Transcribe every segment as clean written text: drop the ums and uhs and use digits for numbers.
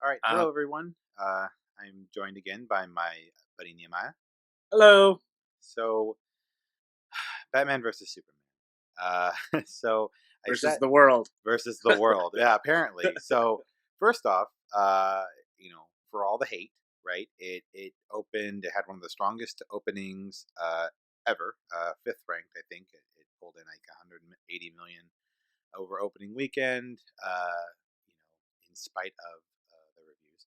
All right. Hello, everyone. I'm joined again by my buddy Nehemiah. Hello. So, Batman versus Superman. So I Versus said the world. versus the world. Yeah, apparently. So first off, for all the hate, right? It opened. It had one of the strongest openings ever. Fifth ranked, I think. It pulled in like 180 million over opening weekend. In spite of the reviews.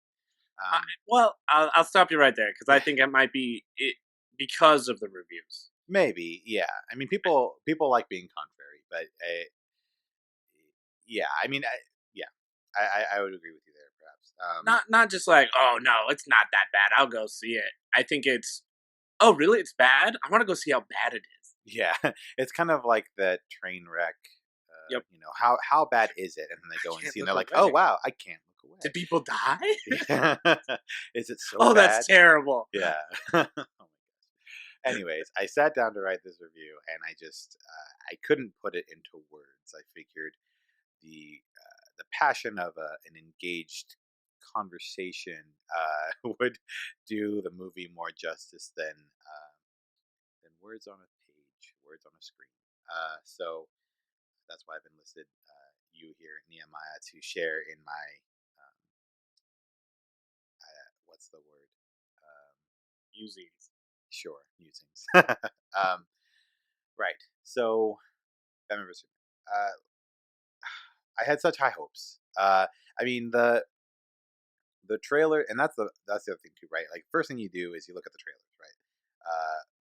I, Um, well, I'll stop you right there because I yeah, think it might be it because of the reviews. maybe, yeah. I mean, people like being contrary, but yeah. I mean, yeah, I would agree with you there, perhaps. Not just like, oh no, it's not that bad. I'll go see it. I think it's, oh really, it's bad. I want to go see how bad it is. Yeah, it's kind of like the train wreck. Yep. How bad is it? And then they I go and can't see, and look they're like, oh away. wow, I can't look Did away. people die? Yeah. Is it so Oh, bad? that's terrible. Yeah. Oh my gosh. Anyways, I sat down to write this review, and I couldn't put it into words. I figured the passion of an engaged conversation would do the movie more justice than words on a page, words on a screen. So that's why I've enlisted you here, Nehemiah, to share in my what's the word? Um, Musings. sure, musings. Right. So, Batman vs. Superman. I had such high hopes. I mean the trailer, and that's the other thing too, right? Like first thing you do is you look at the trailers, right?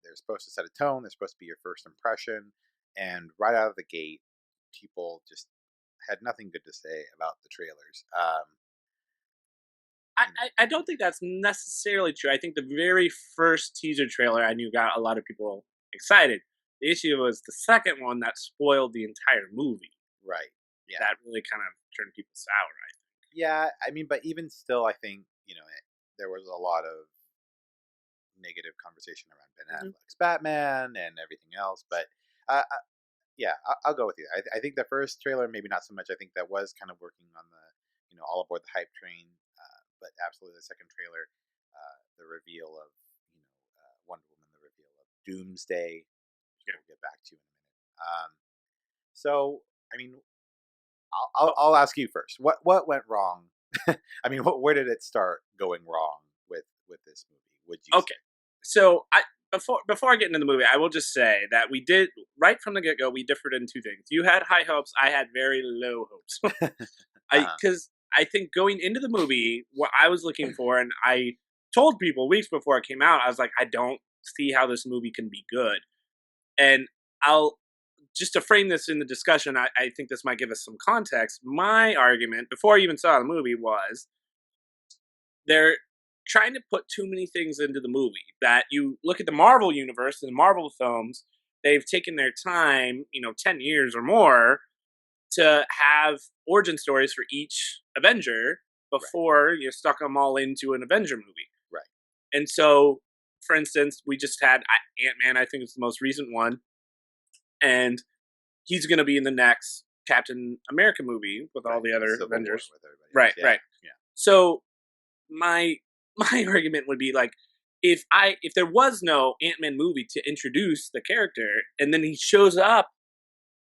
They're supposed to set a tone. They're supposed to be your first impression, and right out of the gate, people just had nothing good to say about the trailers. I, I don't think that's necessarily true. I think the very first teaser trailer I knew got a lot of people excited. The issue was the second one that spoiled the entire movie. Right. Yeah. That really kind of turned people sour. Yeah. I mean, but even still, I think there was a lot of negative conversation around Ben Affleck's Batman and everything else. But yeah, I'll go with you. I think the first trailer, maybe not so much. I think that was kind of working on the, all aboard the hype train. But absolutely, the second trailer, the reveal of, Wonder Woman, the reveal of Doomsday, which we'll get back to in a minute. So, I mean, I'll ask you first. What went wrong? I mean, where did it start going wrong with this movie? Would you Okay, so before I get into the movie, I will just say that we did right from the get go. We differed in two things. You had high hopes. I had very low hopes. say? Because I think going into the movie, what I was looking for, and I told people weeks before it came out, I was like, I don't see how this movie can be good. And I'll just to frame this in the discussion, I think this might give us some context. My argument before I even saw the movie was they're trying to put too many things into the movie. That you look at the Marvel universe and the Marvel films, they've taken their time, 10 years or more, to have origin stories for each Avenger before you stuck them all into an Avenger movie. Right. And so, for instance, we just had Ant-Man, I think it's the most recent one, and he's going to be in the next Captain America movie with all the other Civil Avengers. War with everybody else. Right, Yeah. right. Yeah. So my argument would be like, if there was no Ant-Man movie to introduce the character, and then he shows up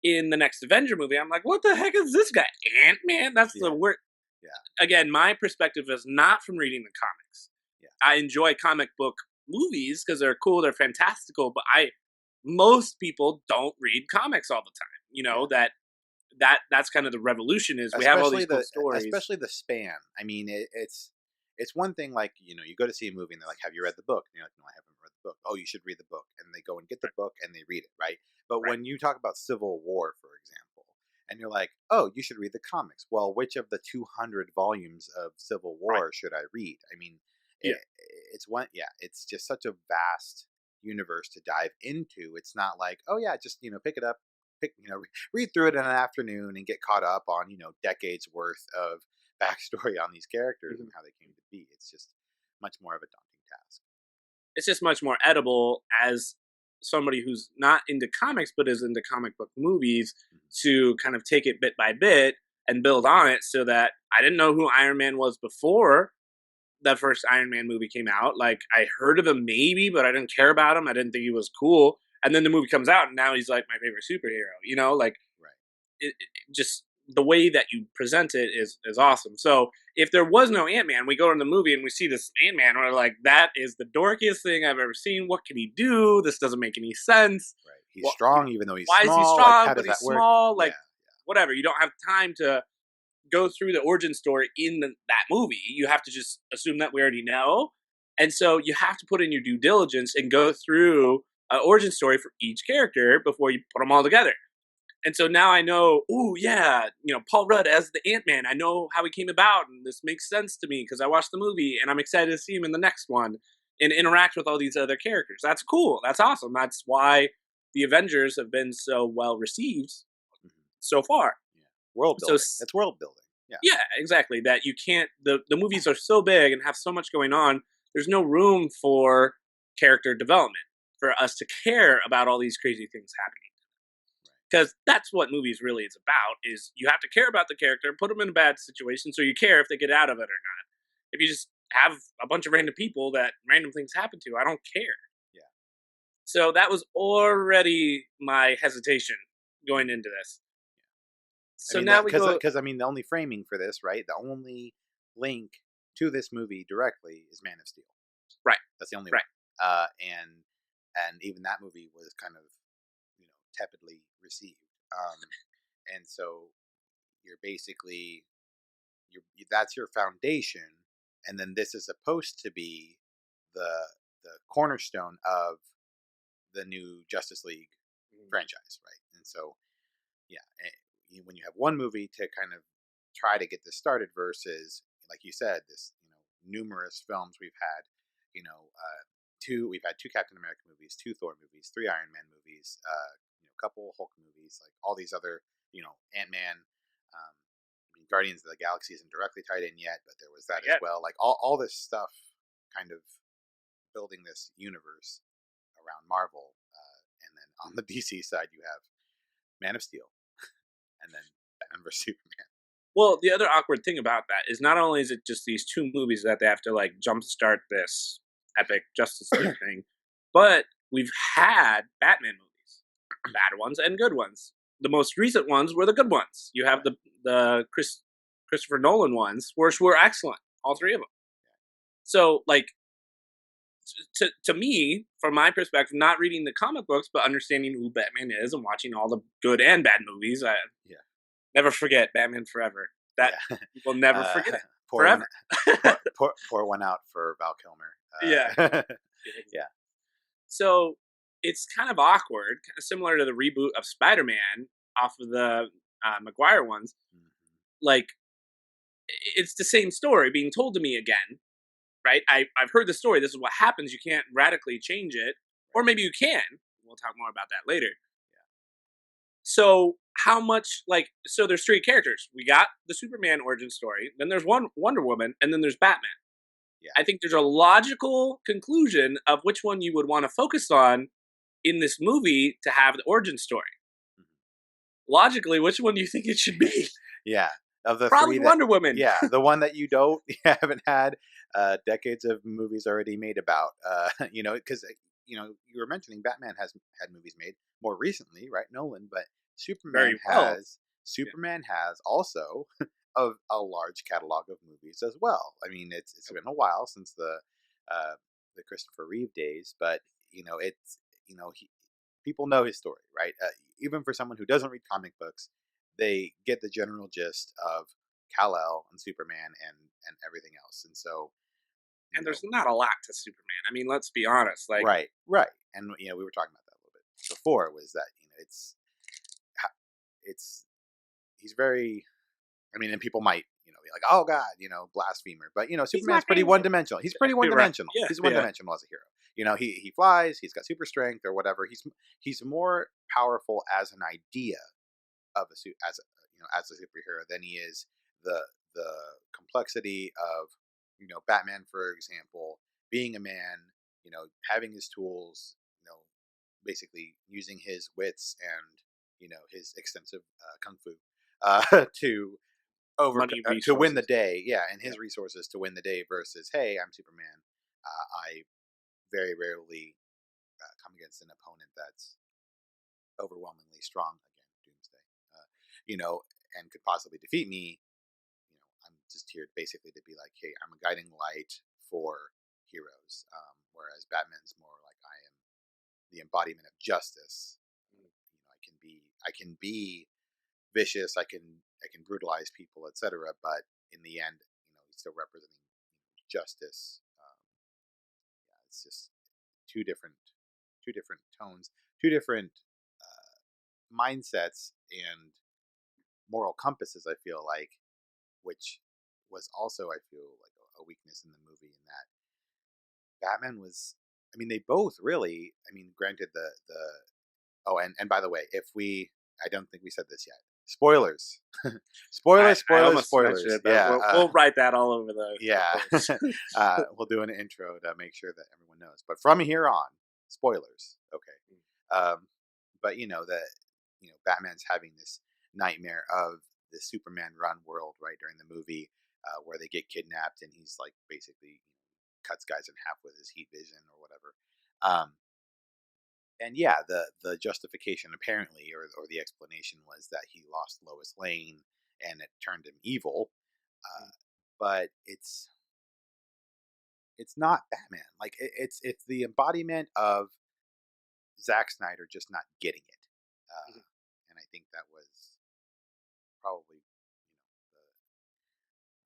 in the next Avenger movie, I'm like, what the heck is this guy? Ant-Man? That's the word. Yeah. Again, my perspective is not from reading the comics. Yeah. I enjoy comic book movies because they're cool, they're fantastical, but most people don't read comics all the time. That's kind of the revolution is we have all these cool stories. Especially the span. I mean, it's one thing like, you go to see a movie and they're like, have you read the book? And you're like, no, I haven't read the book. Oh, you should read the book. And they go and get the book and they read it, right? But when you talk about Civil War, for example, and you're like, oh, you should read the comics. Well, which of the 200 volumes of Civil War should I read? I mean, it's just such a vast universe to dive into. It's not like, oh yeah, just, pick it up, read through it in an afternoon and get caught up on, decades worth of backstory on these characters and how they came to be. It's just much more of a daunting task. It's just much more edible as somebody who's not into comics but is into comic book movies to kind of take it bit by bit and build on it so that I didn't know who Iron Man was before the first Iron Man movie came out. Like, I heard of him maybe, but I didn't care about him. I didn't think he was cool. And then the movie comes out, and now he's like my favorite superhero. You know, like Right. just the way that you present it is awesome. So if there was no Ant-Man, we go in the movie and we see this Ant-Man, and we're like, that is the dorkiest thing I've ever seen. What can he do? This doesn't make any sense. Right. He's Well, strong, even though he's why is he small. Like, strong? how But does he's that work? small. Yeah. Like, whatever. You don't have time to go through the origin story in that movie. You have to just assume that we already know. And so you have to put in your due diligence and go through an origin story for each character before you put them all together. And so now I know, oh yeah, Paul Rudd as the Ant-Man. I know how he came about, and this makes sense to me because I watched the movie, and I'm excited to see him in the next one and interact with all these other characters. That's cool. That's awesome. That's why the Avengers have been so well received Mhm. so far. Yeah. World So building. It's world building. Yeah. yeah, exactly. That you can't. The movies are so big and have so much going on. There's no room for character development for us to care about all these crazy things happening. Because that's what movies really is about, is you have to care about the character, put them in a bad situation so you care if they get out of it or not. If you just have a bunch of random people that random things happen to, I don't care. Yeah. So that was already my hesitation going into this. So now we go... because I mean, the only framing for this, right? The only link to this movie directly is Man of Steel. Right. That's the only right. one. And even that movie was kind of tepidly received. And so you're basically that's your foundation, and then this is supposed to be the cornerstone of the new Justice League franchise, right? And so yeah, when you have one movie to kind of try to get this started versus, like you said, this numerous films we've had, we've had two Captain America movies, two Thor movies, three Iron Man movies, a couple Hulk movies, like all these other, Ant-Man. I mean, Guardians of the Galaxy isn't directly tied in yet, but there was that as well. Like all this stuff, kind of building this universe around Marvel, and then on the DC side, you have Man of Steel, and then Batman vs Superman. Well, the other awkward thing about that is not only is it just these two movies that they have to like jumpstart this epic Justice League thing, but we've had Batman movies, bad ones and good ones. The most recent ones were the good ones. You have the Christopher Nolan ones, which were excellent, all three of them. So, like, to me, from my perspective, not reading the comic books, but understanding who Batman is and watching all the good and bad movies, I never forget Batman Forever. That people never forget it. Forever. Pour one out for Val Kilmer. Yeah. Yeah. So it's kind of awkward, kind of similar to the reboot of Spider-Man off of the Maguire ones. Mm-hmm. Like, it's the same story being told to me again, right? I've heard the story. This is what happens. You can't radically change it. Or maybe you can. We'll talk more about that later. Yeah. So how much, so there's three characters. We got the Superman origin story, then there's one Wonder Woman, and then there's Batman. Yeah. I think there's a logical conclusion of which one you would want to focus on in this movie to have the origin story. Mm-hmm. Logically, which one do you think it should be? Yeah. Of the probably three Wonder Woman. Yeah, the one that you haven't had decades of movies already made about. Because you were mentioning Batman has had movies made more recently, right? Nolan, but Superman has also a large catalog of movies as well. I mean, it's been a while since the Christopher Reeve days, but people know his story, right? Even for someone who doesn't read comic books, they get the general gist of Kal-El and Superman and everything else, and so. And there's not a lot to Superman. I mean, let's be honest. Like, right, and we were talking about that a little bit before. Was that he's very. I mean, and people might be like, oh God, blasphemer. But Superman's pretty one-dimensional. He's pretty one-dimensional. Right. Yeah, he's one-dimensional as a hero. He flies. He's got super strength or whatever. He's more powerful as an idea of as a superhero than he is the complexity of Batman, for example, being a man, having his tools, basically using his wits and his extensive kung fu to money to win the resources. day, yeah, and Yeah. his resources to win the day versus, hey, I'm Superman. I very rarely come against an opponent that's overwhelmingly strong. Again, Doomsday, uh, you know, and could possibly defeat me. I'm just here basically to be like, hey, I'm a guiding light for heroes. Whereas Batman's more like I am the embodiment of justice. I can be vicious. I can brutalize people, etc. But in the end, he's still representing justice. Yeah, it's just two different, two different tones, two different uh, mindsets and moral compasses. I feel like, which was also I feel like a weakness in the movie in that Batman was. I mean, they both really. I mean, granted the. Oh, and by the way, if we, I don't think we said this yet. Spoilers, spoilers, I spoilers, almost mentioned spoilers. it, but Yeah, we'll write that all over the yeah. post. We'll do an intro to make sure that everyone knows. But from here on, spoilers. Okay. But Batman's having this nightmare of the Superman run world right during the movie, where they get kidnapped and he's like basically cuts guys in half with his heat vision or whatever. Um, and yeah, the justification apparently, or the explanation was that he lost Lois Lane and it turned him evil. Uh, but it's not Batman. Like it's the embodiment of Zack Snyder just not getting it. And I think that was probably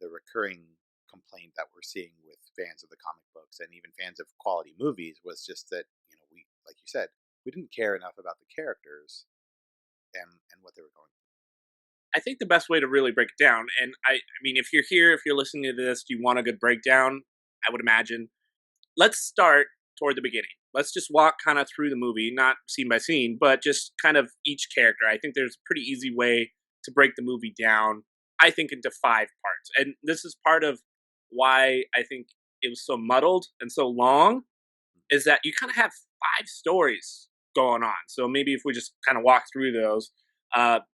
the recurring complaint that we're seeing with fans of the comic books and even fans of quality movies was just that we, like you said, we didn't care enough about the characters and what they were going. I think the best way to really break it down, and I mean, if you're here, if you're listening to this, you want a good breakdown, I would imagine. Let's start toward the beginning. Let's just walk kind of through the movie, not scene by scene, but just kind of each character. I think there's a pretty easy way to break the movie down, I think, into 5 parts. And this is part of why I think it was so muddled and so long, is that you kind of have 5 stories going on. So maybe if we just kind of walk through those,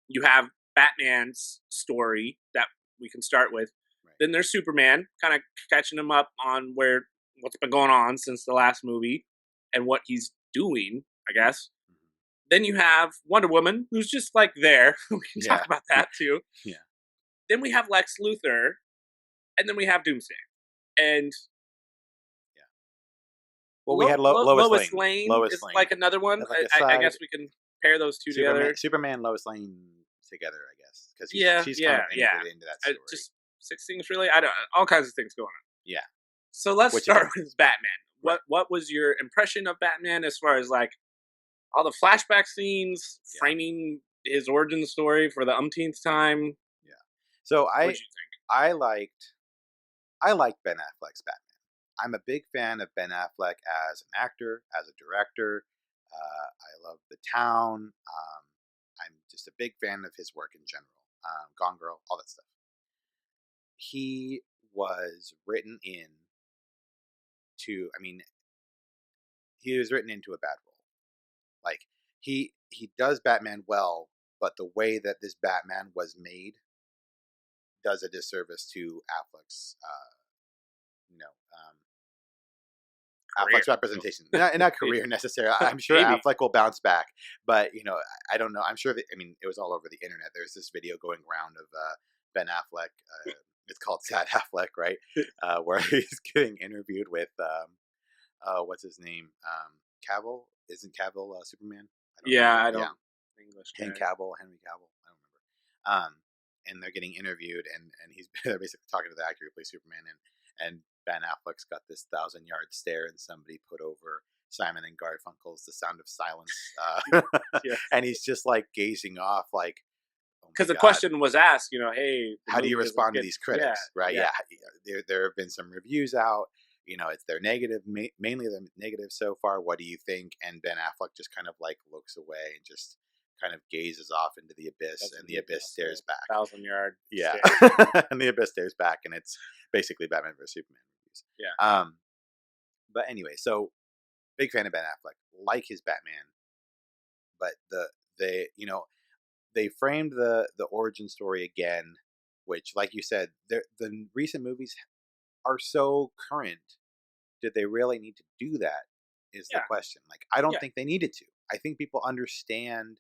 you have Batman's story that we can start with. Right. Then there's Superman, kind of catching him up on what's been going on since the last movie and what he's doing, I guess. Mm-hmm. Then you have Wonder Woman, who's just like there. We can talk about that too. Yeah. Then we have Lex Luthor, and then we have Doomsday. And yeah. Well, we had Lois Lane. Lane Lois is Lane. like another one. Like I guess we can pair those two together. Superman, Lois Lane together, I guess, because she's kind of integrated into that story. Just 6 things, really. I don't. All kinds of things going on. Yeah. So let's start with Batman. Right. What was your impression of Batman as far as like all the flashback scenes, framing his origin story for the umpteenth time? Yeah. So what did you think? I liked Ben Affleck's Batman. I'm a big fan of Ben Affleck as an actor, as a director. I love The Town. I'm just a big fan of his work in general. Gone Girl, all that stuff. He was written in to, I mean, he was written into a bad role. Like he does Batman well, but the way that this Batman was made does a disservice to Affleck's, Affleck's representation. Not career necessarily. I'm sure Affleck will bounce back, but I don't know. I'm sure that it was all over the internet. There's this video going around of Ben Affleck. It's called Sad Affleck, right? Where he's getting interviewed with what's his name? Cavill. Isn't Cavill Superman? I don't. English guy. Henry Cavill. I don't remember. And they're getting interviewed, and they're basically talking to the actor who plays Superman, and Ben Affleck's got this 1,000-yard stare, and somebody put over Simon and Garfunkel's "The Sound of Silence," and he's just like gazing off, like, because the question was asked, hey, how do you respond to these critics, right? Yeah. There have been some reviews out. They're negative, mainly the negative so far. What do you think? And Ben Affleck just kind of like looks away and just kind of gazes off into the abyss, and the abyss stares back. 1,000-yard. Yeah, and the abyss stares back, and it's basically Batman vs Superman reviews. Yeah. But anyway, so big fan of Ben Affleck, like his Batman, but they framed the origin story again which, like you said, the recent movies are so current. Did they really need to do that? Is the Yeah, question. Like, I don't yeah. think they needed to. I think people understand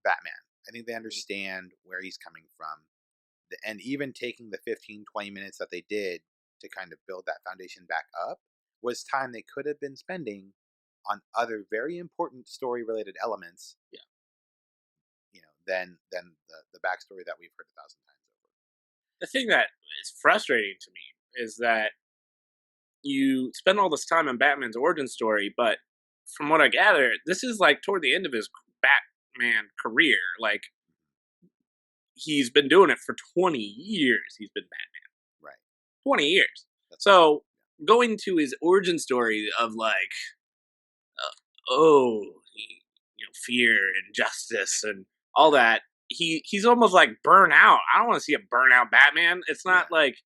Batman. I think they Mhm. understand where he's coming from. And even taking the 15, 20 minutes that they did to kind of build that foundation back up was time they could have been spending on other very important story related elements, Yeah. than the backstory that we've heard 1,000 times over. The thing that is frustrating to me is that you spend all this time on Batman's origin story, but from what I gather, this is like toward the end of his Batman career. Like he's been doing it for 20 years. He's been Batman Right. 20 years. That's what. So going to his origin story of like, oh, fear and justice and all Yeah. that. He's almost like burnout. I don't want to see a burnout Batman. It's not Yeah. like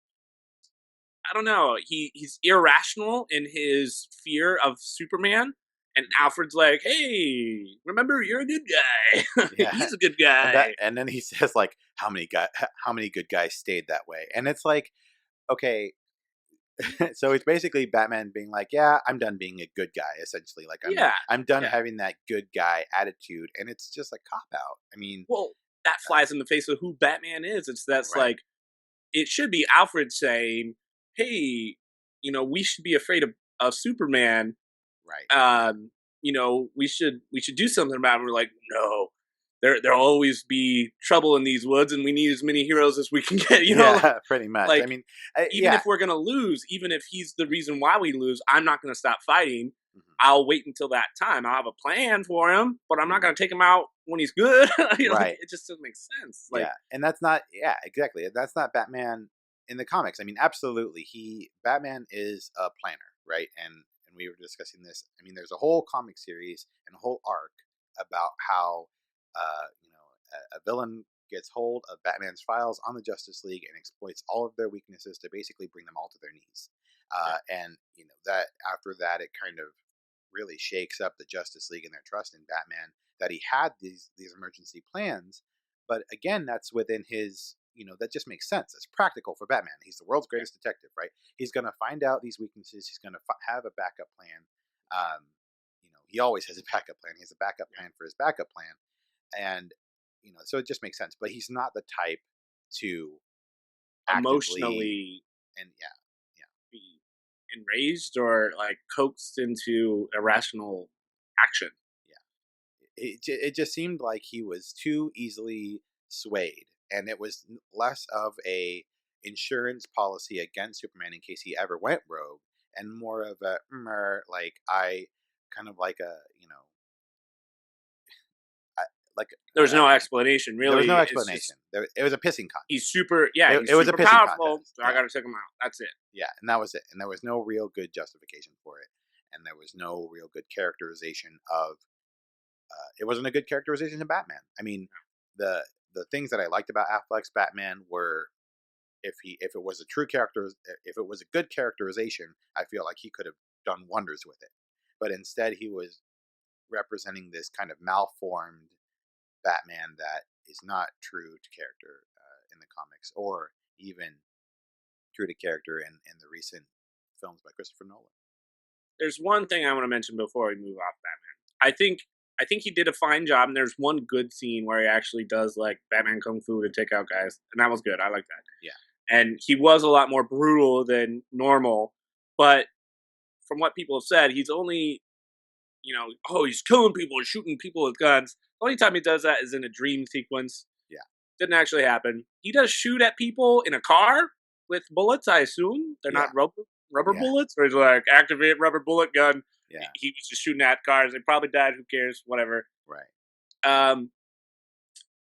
I don't know. He's irrational in his fear of Superman, and Mhm. Alfred's like, "Hey, remember you're a good guy. Yeah. He's a good And that guy." and then he says like how many good guys stayed that way. And it's like, okay, so it's basically Batman being like, yeah, I'm done being a good guy, essentially. Like I'm Yeah, I'm done yeah. having that good guy attitude, and it's just a cop out. I mean, Well, that flies in the face of who Batman is. That's right, like it should be Alfred saying, "Hey, we should be afraid of Superman. right. We should do something about it." We're like, "No, there'll always be trouble in these woods, and we need as many heroes as we can get." Yeah, pretty much. I Like mean, even yeah. if we're gonna lose, even if he's the reason why we lose, I'm not gonna stop fighting. Mhm, I'll wait until that time. I'll have a plan for him, but I'm not mhm. gonna take him out when he's good. Like Right. it just doesn't make sense. Like Yeah, and that's not. Yeah, exactly. That's not Batman in the comics. I mean, absolutely. Batman is a planner, right? And we were discussing this. I mean, there's a whole comic series and a whole arc about how a villain gets hold of Batman's files on the Justice League and exploits all of their weaknesses to basically bring them all to their knees. yeah, And that after that, it kind of really shakes up the Justice League and their trust in Batman that he had these emergency plans. But again, that's within his, that just makes sense. It's practical for Batman. He's the world's yeah. greatest detective, right? He's going to find out these weaknesses. He's going to have a backup plan. He always has a backup plan. He has a backup plan for his backup plan. And, so it just makes sense. But he's not the type to actively, Emotionally and yeah, yeah, be enraged or like coaxed into irrational action. yeah. It just seemed like he was too easily swayed, and it was less of a insurance policy against Superman in case he ever went rogue, and more of a like I kind of like a I, like There's I no don't know. explanation There was no really. It's explanation. just It was a pissing he's contest. super. Yeah, It, he's it was a super pissing powerful. contest. So I Yeah, got to take him out. That's it. yeah, and that was it. And there was no real good justification for it, and there was no real good characterization of. It wasn't a good characterization of Batman. I mean, the the things that I liked about Affleck's Batman were if it was a true character, if it was a good characterization, I feel like he could have done wonders with it. But instead, he was representing this kind of malformed Batman that is not true to character in the comics, or even true to character in the recent films by Christopher Nolan. There's one thing I want to mention before we move off Batman. I think he did a fine job, and there's one good scene where he actually does like Batman kung fu to take out guys, and that was good. I like that. Yeah, And he was a lot more brutal than normal, but from what people have said, he's only he's killing people and shooting people with guns. The only time he does that is in a dream sequence. yeah, Didn't actually happen. He does shoot at people in a car with bullets. I assume they're yeah, not rubber yeah, bullets. Or he's like activate rubber bullet gun. yeah. He was just shooting at cars. They probably died. Who cares? Whatever. Right. Um,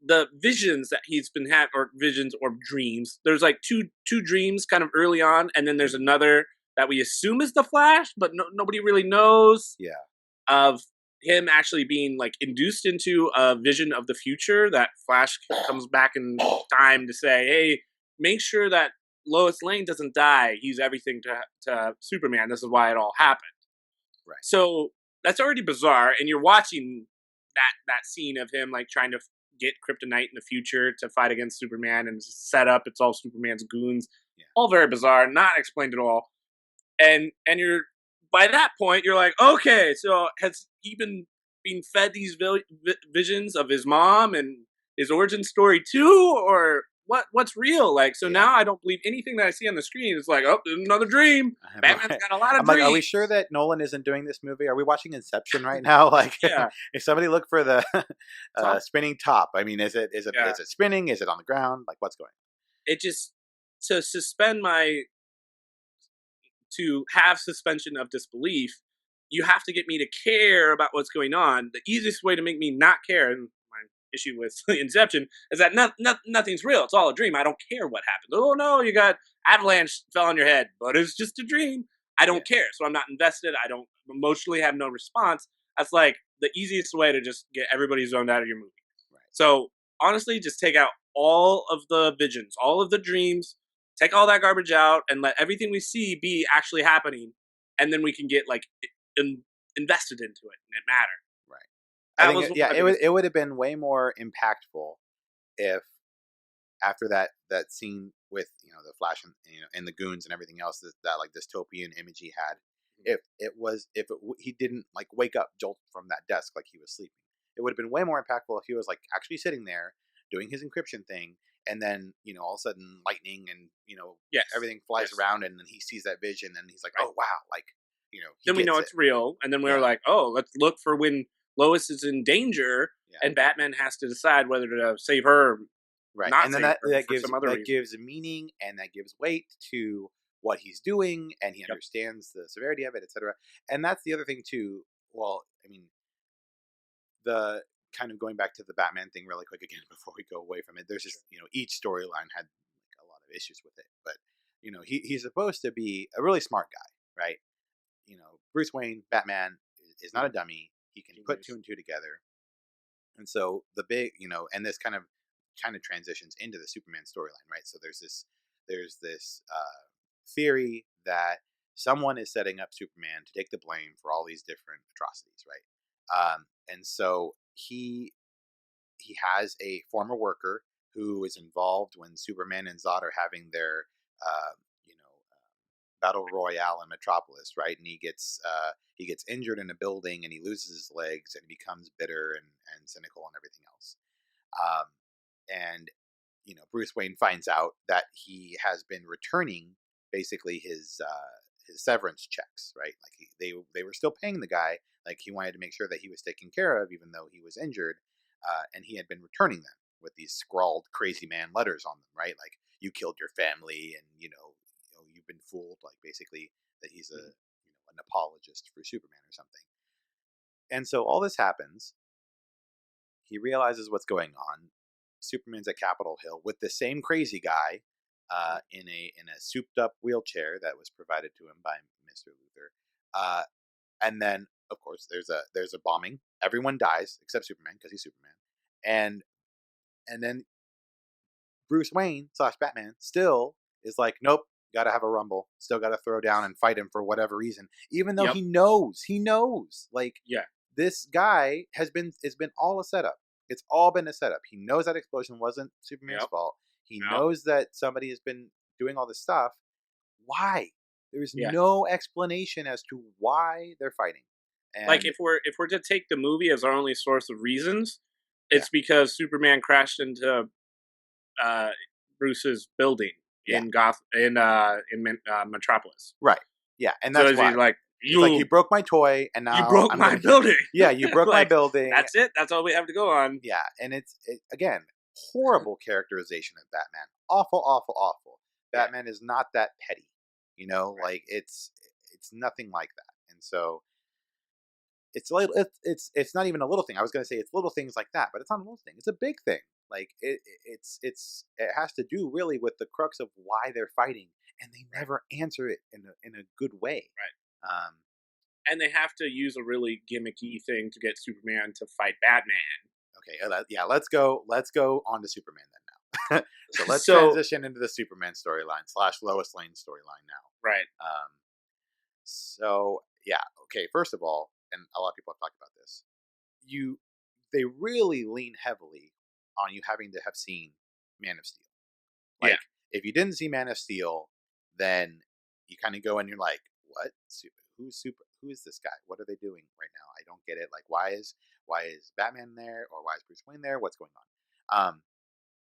the visions that he's been had, or visions or dreams. There's like two dreams kind of early on, and then there's Mhm. another that we assume is the Flash, but nobody really knows Yeah. of him actually being like induced into a vision of the future that Flash comes back in time to say, "Hey, make sure that Lois Lane doesn't die. He's everything to Superman. This is why it all happened." Right. So that's already bizarre, and you're watching that scene of him like trying to get kryptonite in the future to fight against Superman, and it's set up. It's all Superman's goons. Yeah. All very bizarre, not explained at all. And you're by that point, you're like, okay, so has he been being fed these visions of his mom and his origin story too, or what's real? Like, so Yeah. now I don't believe anything that I see on the screen. It's like, oh, there's another dream. Batman's got a lot of I'm dreams. like, are we sure that Nolan isn't doing this movie? Are we watching Inception right now? Like, Yeah. if somebody look for the Top. spinning top, I mean, is it Yeah. is it spinning? Is it on the ground? Like, what's going on? It just to suspend my to have suspension of disbelief, you have to get me to care about what's going on. The easiest way to make me not care, and my issue with Inception, is that nothing's real. It's all a dream. I don't care what happened. Oh no, you got avalanche fell on your head, but it's just a dream. I don't care, so I'm not invested. I don't emotionally have no response. That's like the easiest way to just get everybody zoned out of your movie. Right. So honestly, just take out all of the visions, all of the dreams, take all that garbage out, and let everything we see be actually happening, and then we can get like invested into it and it matter. Right. I That think was it would have been way more impactful if after that scene with the Flash and and the goons and everything else that like dystopian image he had, he didn't like wake up jolt from that desk like he was sleeping. It would have been way more impactful if he was like actually sitting there doing his encryption thing, and then all of a sudden lightning and yes, everything flies around, and then he sees that vision and he's like, right. oh wow, like he then we know gets it's real, and then we're like, oh, let's look for when Lois is in danger, and Batman has to decide whether to save her or right, not and then save her that for gives some other reason. gives meaning, and that gives weight to what he's doing, and he understands the severity of it, etc. And that's the other thing too. Well, I mean, the kind of going back to the Batman thing really quick again before we go away from it. There's just each storyline had like a lot of issues with it, but he's supposed to be a really smart guy, right? Bruce Wayne, Batman is not a dummy. He can put two and two together, and so the big and this kind of transitions into the Superman storyline, right? So there's this theory that someone is setting up Superman to take the blame for all these different atrocities, right? And so he has a former worker who is involved when Superman and Zod are having their battle royale in Metropolis, right? And he gets injured in a building and he loses his legs and he becomes bitter and cynical and everything else. And Bruce Wayne finds out that he has been returning basically his severance checks, right? Like they were still paying the guy, like he wanted to make sure that he was taken care of even though he was injured, and he had been returning them with these scrawled crazy man letters on them, right? Like you killed your family, and you've been fooled, like basically that he's an apologist for Superman or something. And so all this happens. He realizes what's going on. Superman's at Capitol Hill with the same crazy guy in a souped up wheelchair that was provided to him by Mr. Luthor. And then of course there's a bombing. Everyone dies except Superman because he's Superman. And then Bruce Wayne / Batman still is like, nope, gotta have a rumble. Still gotta throw down and fight him for whatever reason. Even though he knows, like this guy it's been all a setup. It's all been a setup. He knows that explosion wasn't Superman's fault. He knows that somebody has been doing all this stuff. Why? There's no explanation as to why they're fighting. And like if we're to take the movie as our only source of reasons, it's because Superman crashed into Bruce's building in Metropolis. Right. Yeah, and that's why. He's like, you broke my toy, and now you broke my building. Yeah, you broke my building. That's it. That's all we have to go on. Yeah, and it's again horrible characterization of Batman. Awful, awful, awful. Batman is not that petty. Like it's nothing like that. And so it's not even a little thing. I was going to say it's little things like that, but it's not a little thing. It's a big thing. Like it has to do really with the crux of why they're fighting, and they never answer it in a good way. Right. And they have to use a really gimmicky thing to get Superman to fight Batman. Okay, let's go on to Superman then now. So let's transition into the Superman storyline / Lois Lane storyline now. Right. So yeah, okay. First of all, and a lot of people have talked about this. They really lean heavily on you having to have seen Man of Steel. Yeah. Like, if you didn't see Man of Steel, then you kind of go and you're like, what? Who is this guy? What are they doing right now? I don't get it. Like, why is Batman there, or why is Bruce Wayne there? What's going on?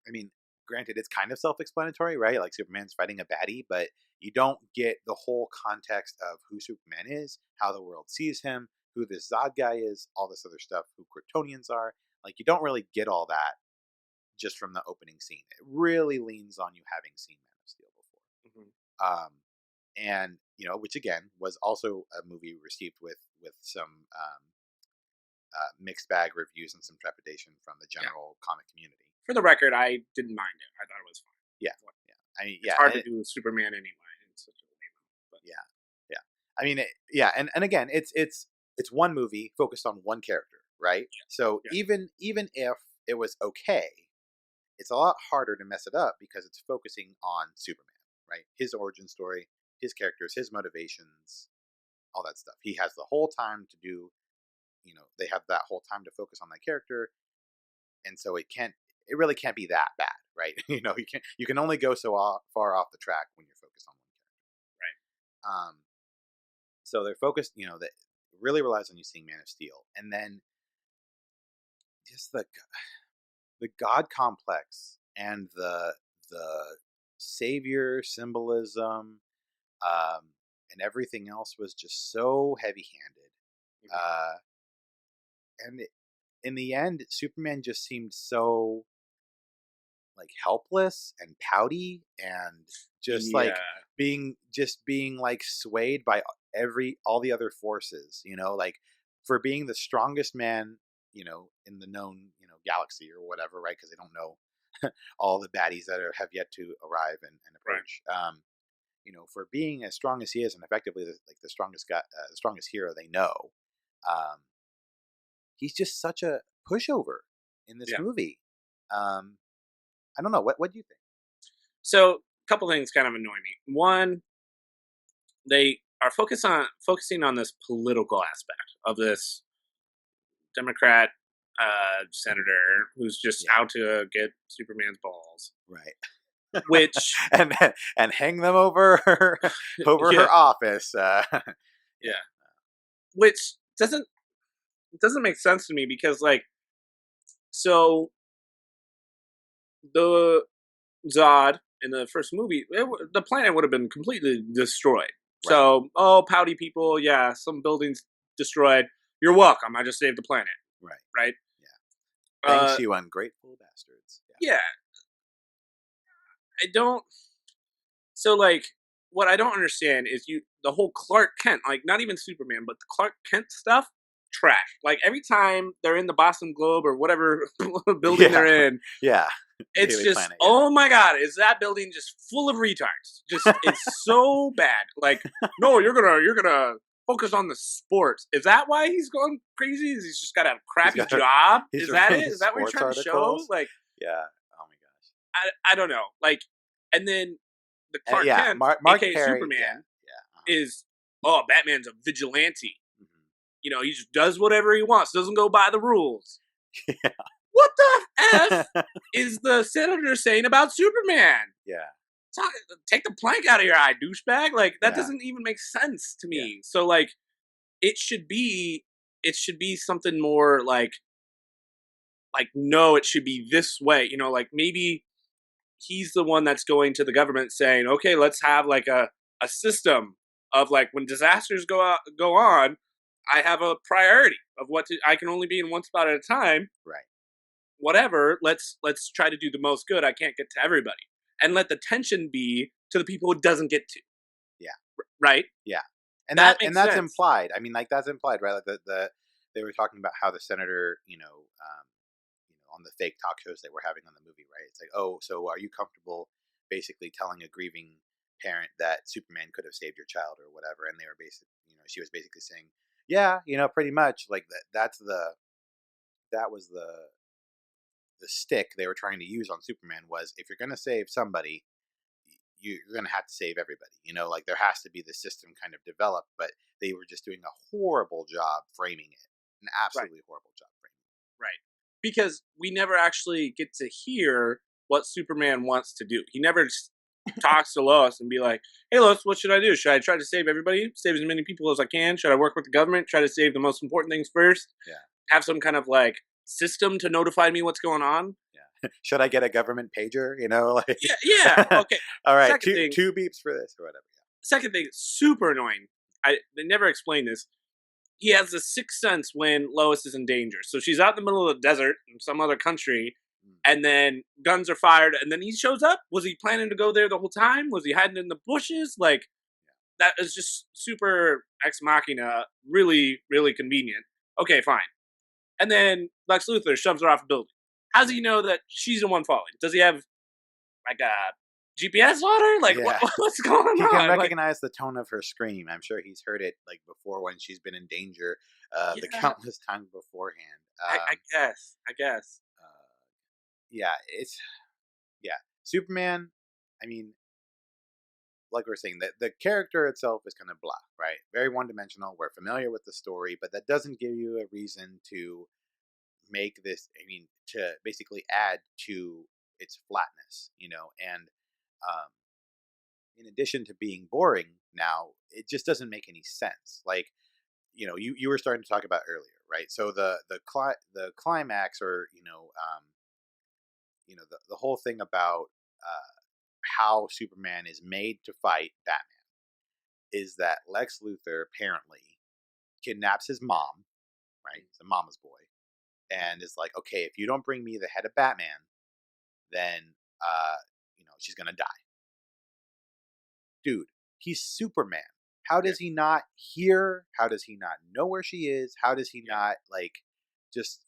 I mean, granted, it's kind of self-explanatory, right? Like, Superman's fighting a baddie, but you don't get the whole context of who Superman is, how the world sees him, who this Zod guy is, all this other stuff, who Kryptonians are. Like, you don't really get all that just from the opening scene. It really leans on you having seen Man of Steel before. Mm-hmm. And which again was also a movie received with some mixed bag reviews and some trepidation from the general comic community. For the record, I didn't mind it. I thought it was fine. Yeah. I mean, it's hard to do with Superman anyway. It's such a but. Yeah. I mean, and again, it's one movie focused on one character, right? Yeah. So even if it was okay, it's a lot harder to mess it up because it's focusing on Superman, right? His origin story, his characters, his motivations, all that stuff. He has the whole time to do, they have that whole time to focus on that character. And so it really can't be that bad, right? You can only go so far off the track when you're focused on one character. Right. So they're focused, that really relies on you seeing Man of Steel. And then just the God complex and the savior symbolism, and everything else was just so heavy-handed. And in the end, Superman just seemed so like helpless and pouty and just like being like swayed by all the other forces, like for being the strongest man, in the known, galaxy or whatever, right? Because they don't know all the baddies that have yet to arrive and approach. Right. For being as strong as he is and effectively the strongest guy, the strongest hero they know, he's just such a pushover in this movie. I don't know. What do you think? So, a couple things kind of annoy me. One, they are focusing on this political aspect of this Democrat senator who's just out to get Superman's balls, right? Which and hang them over her office. Which doesn't make sense to me because so the Zod in the first movie, the planet would have been completely destroyed. Right. So, pouty people, some buildings destroyed. You're welcome. I just saved the planet. Right. Yeah. Thanks, you ungrateful bastards. Yeah. I don't. So, what I don't understand is the whole Clark Kent, not even Superman, but the Clark Kent stuff, trash. Every time they're in the Boston Globe or whatever building they're in, it's just planet, oh my god, is that building just full of retards? Just it's so bad. No, you're gonna focus on the sports. Is that why he's going crazy? Is he's just got a crappy job? Is that it? Is that what you're trying to show? Yeah. Oh my gosh. I don't know. And then the Clark Kent, Mark aka Perry, Superman, is Batman's a vigilante. Mm-hmm. He just does whatever he wants. Doesn't go by the rules. Yeah. What the F is the senator saying about Superman? Yeah. Take the plank out of your eye, douchebag. That doesn't even make sense to me. Yeah. So it should be something more no, it should be this way. Maybe he's the one that's going to the government saying, okay, let's have a system of when disasters go on, I have a priority of I can only be in one spot at a time. Right. Whatever, let's try to do the most good. I can't get to everybody. And let the tension be to the people it doesn't get to. Yeah. Right? Yeah. And that's sense. Implied. I mean, that's implied, right? They were talking about how the senator, on the fake talk shows they were having on the movie, right? It's oh, so are you comfortable basically telling a grieving parent that Superman could have saved your child or whatever? And they were basically, she was basically saying, yeah, pretty much that was the stick they were trying to use on Superman was, if you're going to save somebody, you're going to have to save everybody. There has to be the system kind of developed, but they were just doing a horrible job framing it. An absolutely horrible job framing it. Right. because we never actually get to hear what Superman wants to do. He never talks to Lois and be like, "Hey, Lois, what should I do? Should I try to save everybody, save as many people as I can? Should I work with the government, try to save the most important things first? Yeah. Have some kind of like system to notify me what's going on?" Yeah. Should I get a government pager? You know, like. Yeah, yeah. Okay. All right, Second thing, two beeps for this or whatever. second thing, super annoying. They never explain this. He has the sixth sense when Lois is in danger. So she's out in the middle of the desert in some other country, and then guns are fired, and then he shows up. Was he planning to go there the whole time? Was he hiding in the bushes? Like, that is just super ex machina, really, really convenient. Okay, fine. And then Lex Luthor shoves her off a building. How does he know that she's the one falling? Does he have like a GPS on her? Like, Yeah. what's going He on? can Like, recognize the tone of her scream. I'm sure he's heard it like before when she's been in danger, the yeah, countless times beforehand. I guess. I guess. Yeah, yeah. Superman. I mean, like we are saying, that the character itself is kind of blah, right? Very one dimensional. We're familiar with the story, but that doesn't give you a reason to make this. I mean, to basically add to its flatness, and um, in addition to being boring, now it just doesn't make any sense. Like, you were starting to talk about earlier, right? So the climax, or the whole thing about how Superman is made to fight Batman is that Lex Luthor apparently kidnaps his mom, right? He's a mama's boy, and is like, okay, if you don't bring me the head of Batman, then she's gonna die. Dude, he's Superman. How does he not hear? How does he not know where she is? How does he not just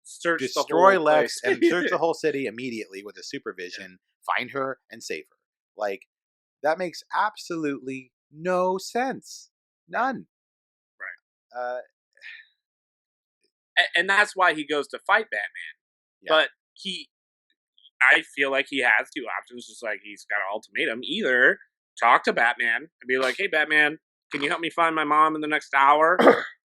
Search the destroy whole Lex place. and search the whole city immediately with a supervision, find her and save her? Like, that makes absolutely no sense. None. Right. And that's why he goes to fight Batman. Yeah. But I feel like he has two options, just like he's got an ultimatum. Either talk to Batman and be like, "Hey, Batman, can you help me find my mom in the next hour?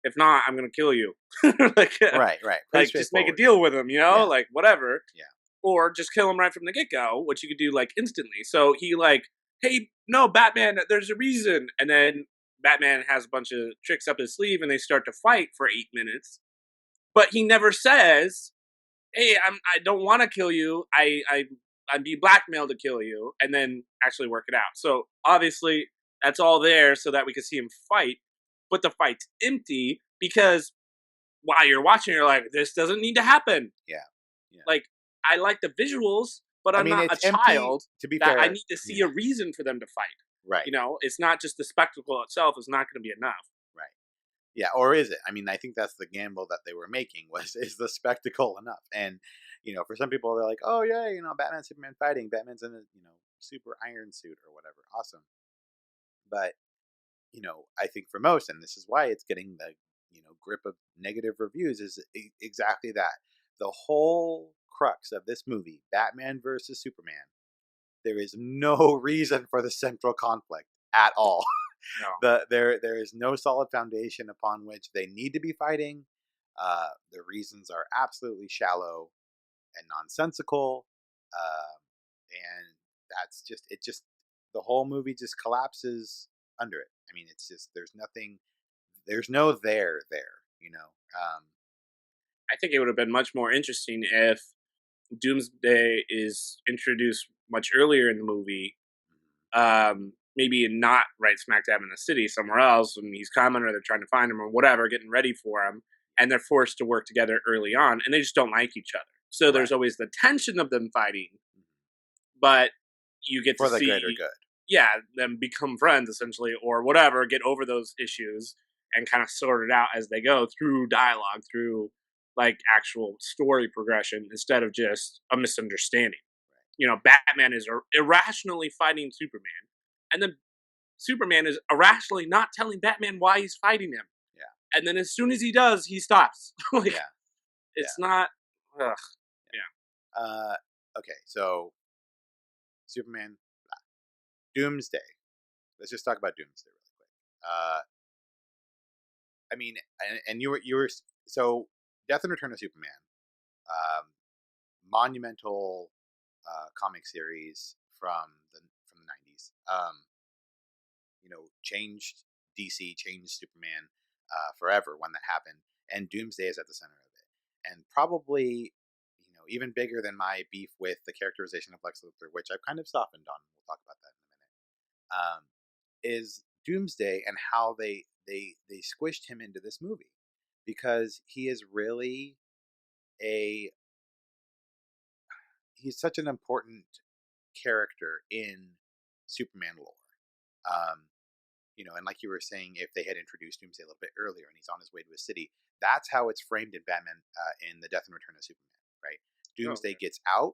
If not, I'm going to kill you." Right. Like, just make a deal with him, Yeah. like, whatever. Yeah. Or just kill him right from the get-go, which you could do, like, instantly. So he, like, "Hey, no, Batman, there's a reason." And then Batman has a bunch of tricks up his sleeve, and they start to fight for 8 minutes. But he never says, "Hey, I don't want to kill you. I'd be blackmailed to kill you," and then actually work it out. So obviously that's all there so that we can see him fight, but the fight's empty because while you're watching, you're like, "This doesn't need to happen." Yeah. Like, I like the visuals, but I I'm mean, not a it's empty, child to be that fair. I need to see a reason for them to fight. Right. It's not just the spectacle itself is not going to be enough. Right. Yeah, or is it? I mean, I think that's the gamble that they were making, is the spectacle enough? And, for some people, they're like, oh, yeah, Batman, Superman fighting. Batman's in a, super iron suit or whatever. Awesome. But, I think for most, and this is why it's getting the, grip of negative reviews, is exactly that. The whole crux of this movie, Batman versus Superman, there is no reason for the central conflict at all. No. There is no solid foundation upon which they need to be fighting. The reasons are absolutely shallow and nonsensical, and that's just the whole movie just collapses under it. I mean, it's just there's no there. I think it would have been much more interesting if Doomsday is introduced much earlier in the movie. Maybe not right smack dab in the city, somewhere else, and he's coming, or they're trying to find him, or whatever, getting ready for him, and they're forced to work together early on, and they just don't like each other. So there's always the tension of them fighting, but you get for to the see, greater good. yeah, them become friends essentially, or whatever, get over those issues and kind of sort it out as they go through dialogue, through like actual story progression, instead of just a misunderstanding. Batman is irrationally fighting Superman, and then Superman is irrationally not telling Batman why he's fighting him. Yeah. And then as soon as he does, he stops. It's not. Ugh. Yeah. Okay, so Superman, Doomsday. Let's just talk about Doomsday really quick. I mean, and you were so Death and Return of Superman monumental comic series from the 90s. Changed DC, changed Superman forever when that happened, and Doomsday is at the center of it, and probably even bigger than my beef with the characterization of Lex Luthor, which I've kind of softened on. We'll talk about that in a minute. Is Doomsday and how they squished him into this movie, because he is really a he's such an important character in Superman lore. Um, and like you were saying, if they had introduced Doomsday a little bit earlier and he's on his way to a city, that's how it's framed in Batman in the Death and Return of Superman, right? Oh, Doomsday okay. gets out,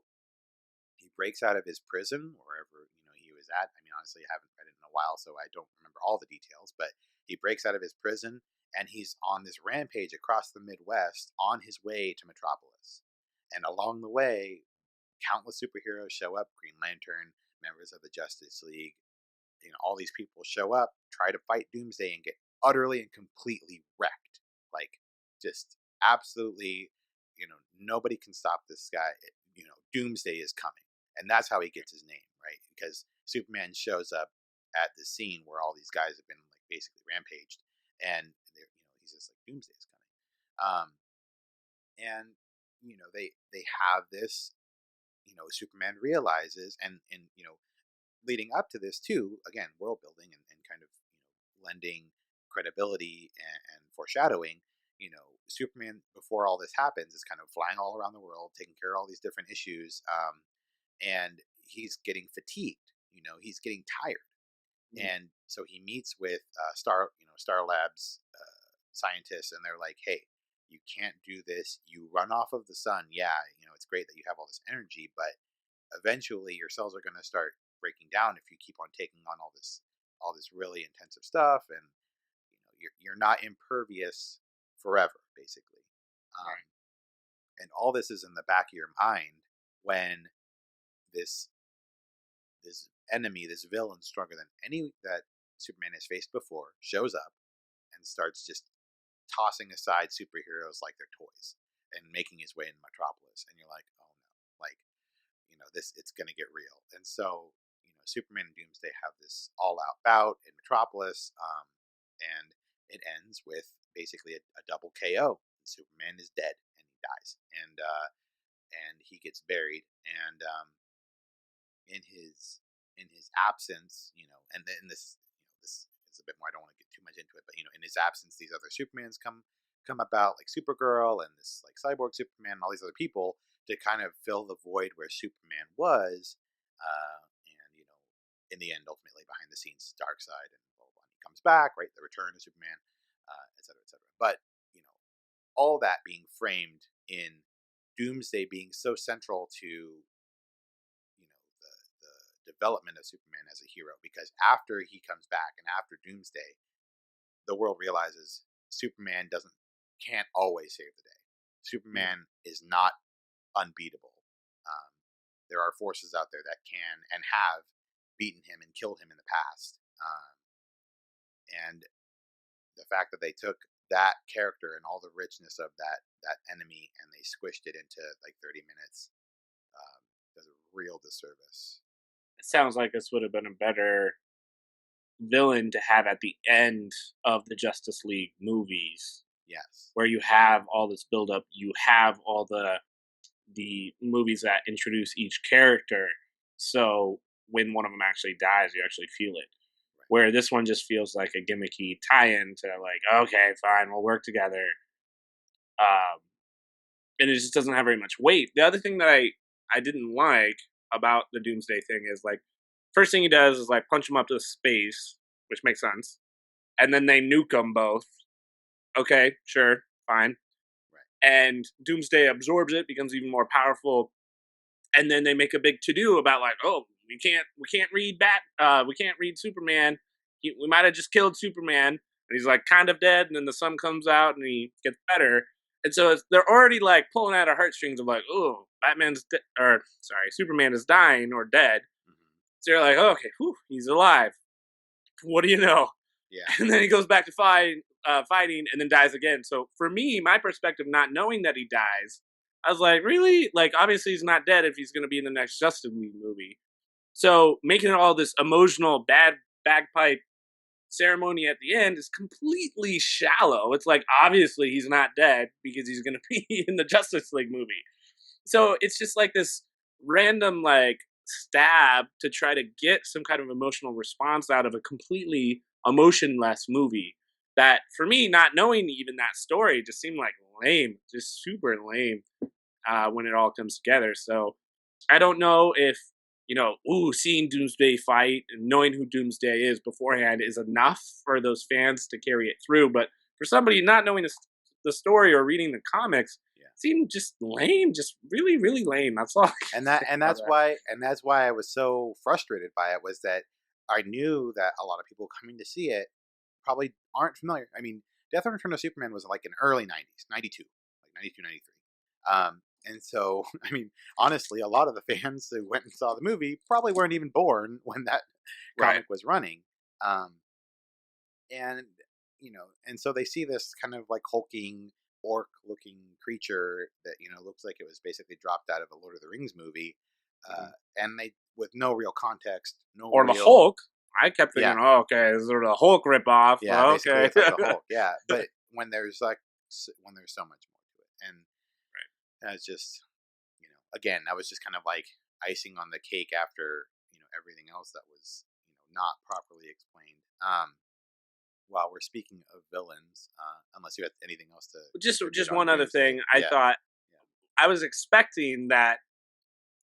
he breaks out of his prison, wherever he was at. I mean, honestly, I haven't read it in a while, so I don't remember all the details. But he breaks out of his prison, and he's on this rampage across the Midwest on his way to Metropolis. And along the way, countless superheroes show up: Green Lantern, members of the Justice League. All these people show up, try to fight Doomsday, and get utterly and completely wrecked. Like, just absolutely, nobody can stop this guy. Doomsday is coming, and that's how he gets his name, right? Because Superman shows up at the scene where all these guys have been like basically rampaged, and he's just like, Doomsday is coming. And they have this. Superman realizes, and leading up to this too, again, world building and kind of lending credibility and foreshadowing. Superman, before all this happens, is kind of flying all around the world, taking care of all these different issues, and he's getting fatigued. He's getting tired, Mm. and so he meets with Star Labs scientists, and they're like, "Hey, you can't do this. You run off of the sun. Yeah, it's great that you have all this energy, but eventually your cells are going to start breaking down if you keep on taking on all this really intensive stuff, and you're not impervious forever, basically." um, Right. and all this is in the back of your mind when this this enemy, this villain stronger than any that Superman has faced before, shows up and starts just tossing aside superheroes like they're toys and making his way in Metropolis, and you're like, oh no, like, this, it's going to get real. And so, Superman and Doomsday have this all-out bout in Metropolis, and it ends with basically a double KO. Superman is dead and he dies, and he gets buried, and in his absence, and this is a bit more. I don't want to get too much into it, but in his absence, these other Supermans come about, like Supergirl and this like cyborg Superman and all these other people, to kind of fill the void where Superman was. And in the end, ultimately behind the scenes, Darkseid and blah, blah, blah, he comes back, right? The return of Superman, et cetera, et cetera. But all that being framed in Doomsday being so central to the development of Superman as a hero, because after he comes back and after Doomsday, the world realizes Superman can't always save the day. Mm. Superman is not unbeatable. Um, there are forces out there that can and have beaten him and killed him in the past. And the fact that they took that character and all the richness of that enemy and they squished it into like 30 minutes does a real disservice. It sounds like this would have been a better villain to have at the end of the Justice League movies, Yes. where you have all this build up, you have all the movies that introduce each character. So when one of them actually dies, you actually feel it. Right. Where this one just feels like a gimmicky tie-in to like, okay, fine, we'll work together. Um, and it just doesn't have very much weight. The other thing that I didn't like about the Doomsday thing is like, first thing he does is like punch him up to space, which makes sense, and then they nuke them both. Okay, sure, fine. Right. And Doomsday absorbs it, becomes even more powerful, and then they make a big to do about like, oh, we can't read we can't read Superman. We might have just killed Superman, and he's like kind of dead, and then the sun comes out and he gets better. And so they're already like pulling out our heartstrings of like, oh, or sorry, Superman is dying or dead. Mm-hmm. So you're like, oh, okay, whew, he's alive. What do you know? Yeah. And then he goes back to fighting, and then dies again. So for me, my perspective, not knowing that he dies, I was like, really? Like, obviously he's not dead if he's going to be in the next Justice League movie. So making it all this emotional bad bagpipe ceremony at the end is completely shallow. It's like, obviously he's not dead because he's going to be in the Justice League movie. So it's just like this random like stab to try to get some kind of emotional response out of a completely emotionless movie that for me, not knowing even that story, just seemed like lame, just super lame when it all comes together. So I don't know if, seeing Doomsday fight and knowing who Doomsday is beforehand is enough for those fans to carry it through. But for somebody not knowing the story or reading the comics, it seemed just lame, just really, really lame. That's all. That's why I was so frustrated by it, was that I knew that a lot of people coming to see it probably aren't familiar. I mean, Death and Return of Superman was like in early 90s, 92, like 92, 93. And so, I mean, honestly, a lot of the fans who went and saw the movie probably weren't even born when that comic was running. And, and so they see this kind of like hulking orc looking creature that, looks like it was basically dropped out of a Lord of the Rings movie. And they, with no real context, or the Hulk. I kept thinking, oh, okay, this is sort of the Hulk ripoff. Yeah, okay. basically it's like the Hulk. Yeah, but when there's so much more to it, and it's just, again, that was just kind of like icing on the cake after everything else that was not properly explained. While we're speaking of villains, unless you had anything else to just one other thing, I thought I was expecting that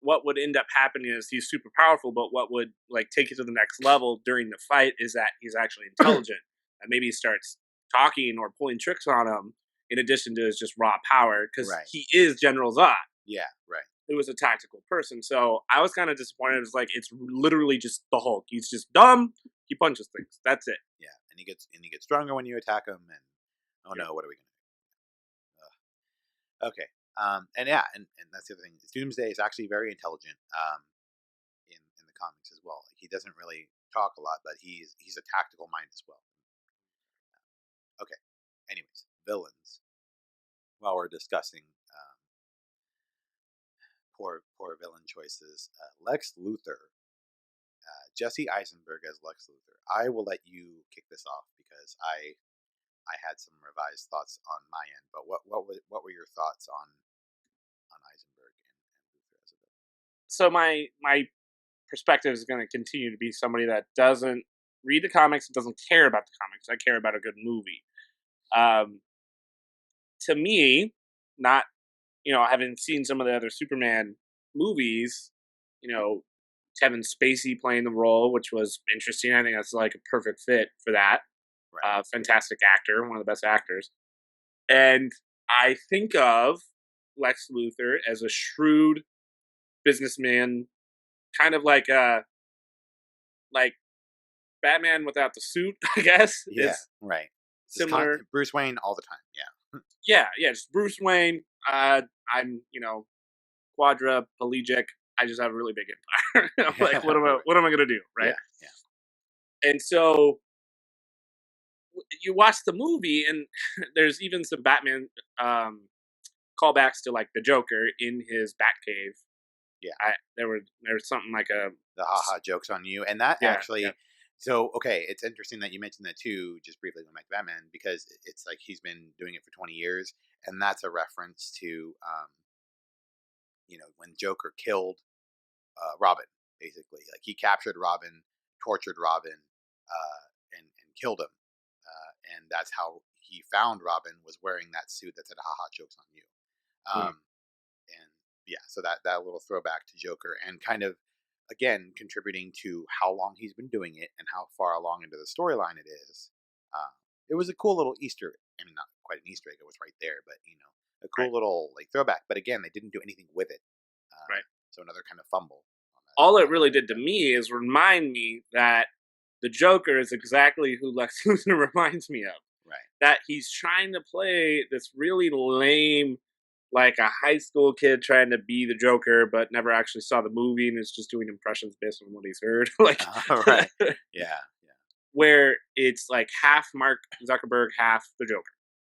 what would end up happening is he's super powerful, but what would like take it to the next level during the fight is that he's actually intelligent and maybe he starts talking or pulling tricks on him in addition to his just raw power because he is General Zod. Yeah, right. Who was a tactical person. So I was kind of disappointed. It's like it's literally just the Hulk. He's just dumb. He punches things. That's it. Yeah, and he gets stronger when you attack him. And no, what are we gonna do? Okay. And that's the other thing. Doomsday is actually very intelligent. In the comics as well. Like, he doesn't really talk a lot, but he's a tactical mind as well. Okay. Anyways, villains. While we're discussing poor villain choices, Lex Luthor. Jesse Eisenberg as Lex Luthor. I will let you kick this off because I had some revised thoughts on my end. But what were your thoughts on Eisenberg and Luthor as a villain? So my perspective is going to continue to be somebody that doesn't read the comics, doesn't care about the comics. I care about a good movie. To me, not having seen some of the other Superman movies, Kevin Spacey playing the role, which was interesting. I think that's like a perfect fit for that. Right. Fantastic actor, one of the best actors. And I think of Lex Luthor as a shrewd businessman, kind of like Batman without the suit, I guess. Yeah, right. Similar. Bruce Wayne all the time. Yeah. Yeah, just Bruce Wayne. I'm, quadriplegic. I just have a really big empire. Like, what am I gonna do, right? Yeah. And so you watch the movie, and there's even some Batman callbacks to like the Joker in his Batcave. Yeah, there was something like the haha jokes on you, and that actually. Yeah. So, okay, it's interesting that you mentioned that too, just briefly going back to Batman, because it's like he's been doing it for 20 years, and that's a reference to, when Joker killed Robin, basically. Like, he captured Robin, tortured Robin, and killed him. And that's how he found Robin, was wearing that suit that said, haha, jokes on you. And, yeah, so that little throwback to Joker, and kind of, again, contributing to how long he's been doing it and how far along into the storyline it is. It was a cool little Easter. I mean, not quite an Easter egg; it was right there, but a cool little like throwback. But again, they didn't do anything with it. Right. So another kind of fumble. All it really did to me is remind me that the Joker is exactly who Lex Luthor reminds me of. Right. That he's trying to play this really lame, like a high school kid trying to be the Joker, but never actually saw the movie and is just doing impressions based on what he's heard. Like, right. Yeah. Where it's like half Mark Zuckerberg, half the Joker.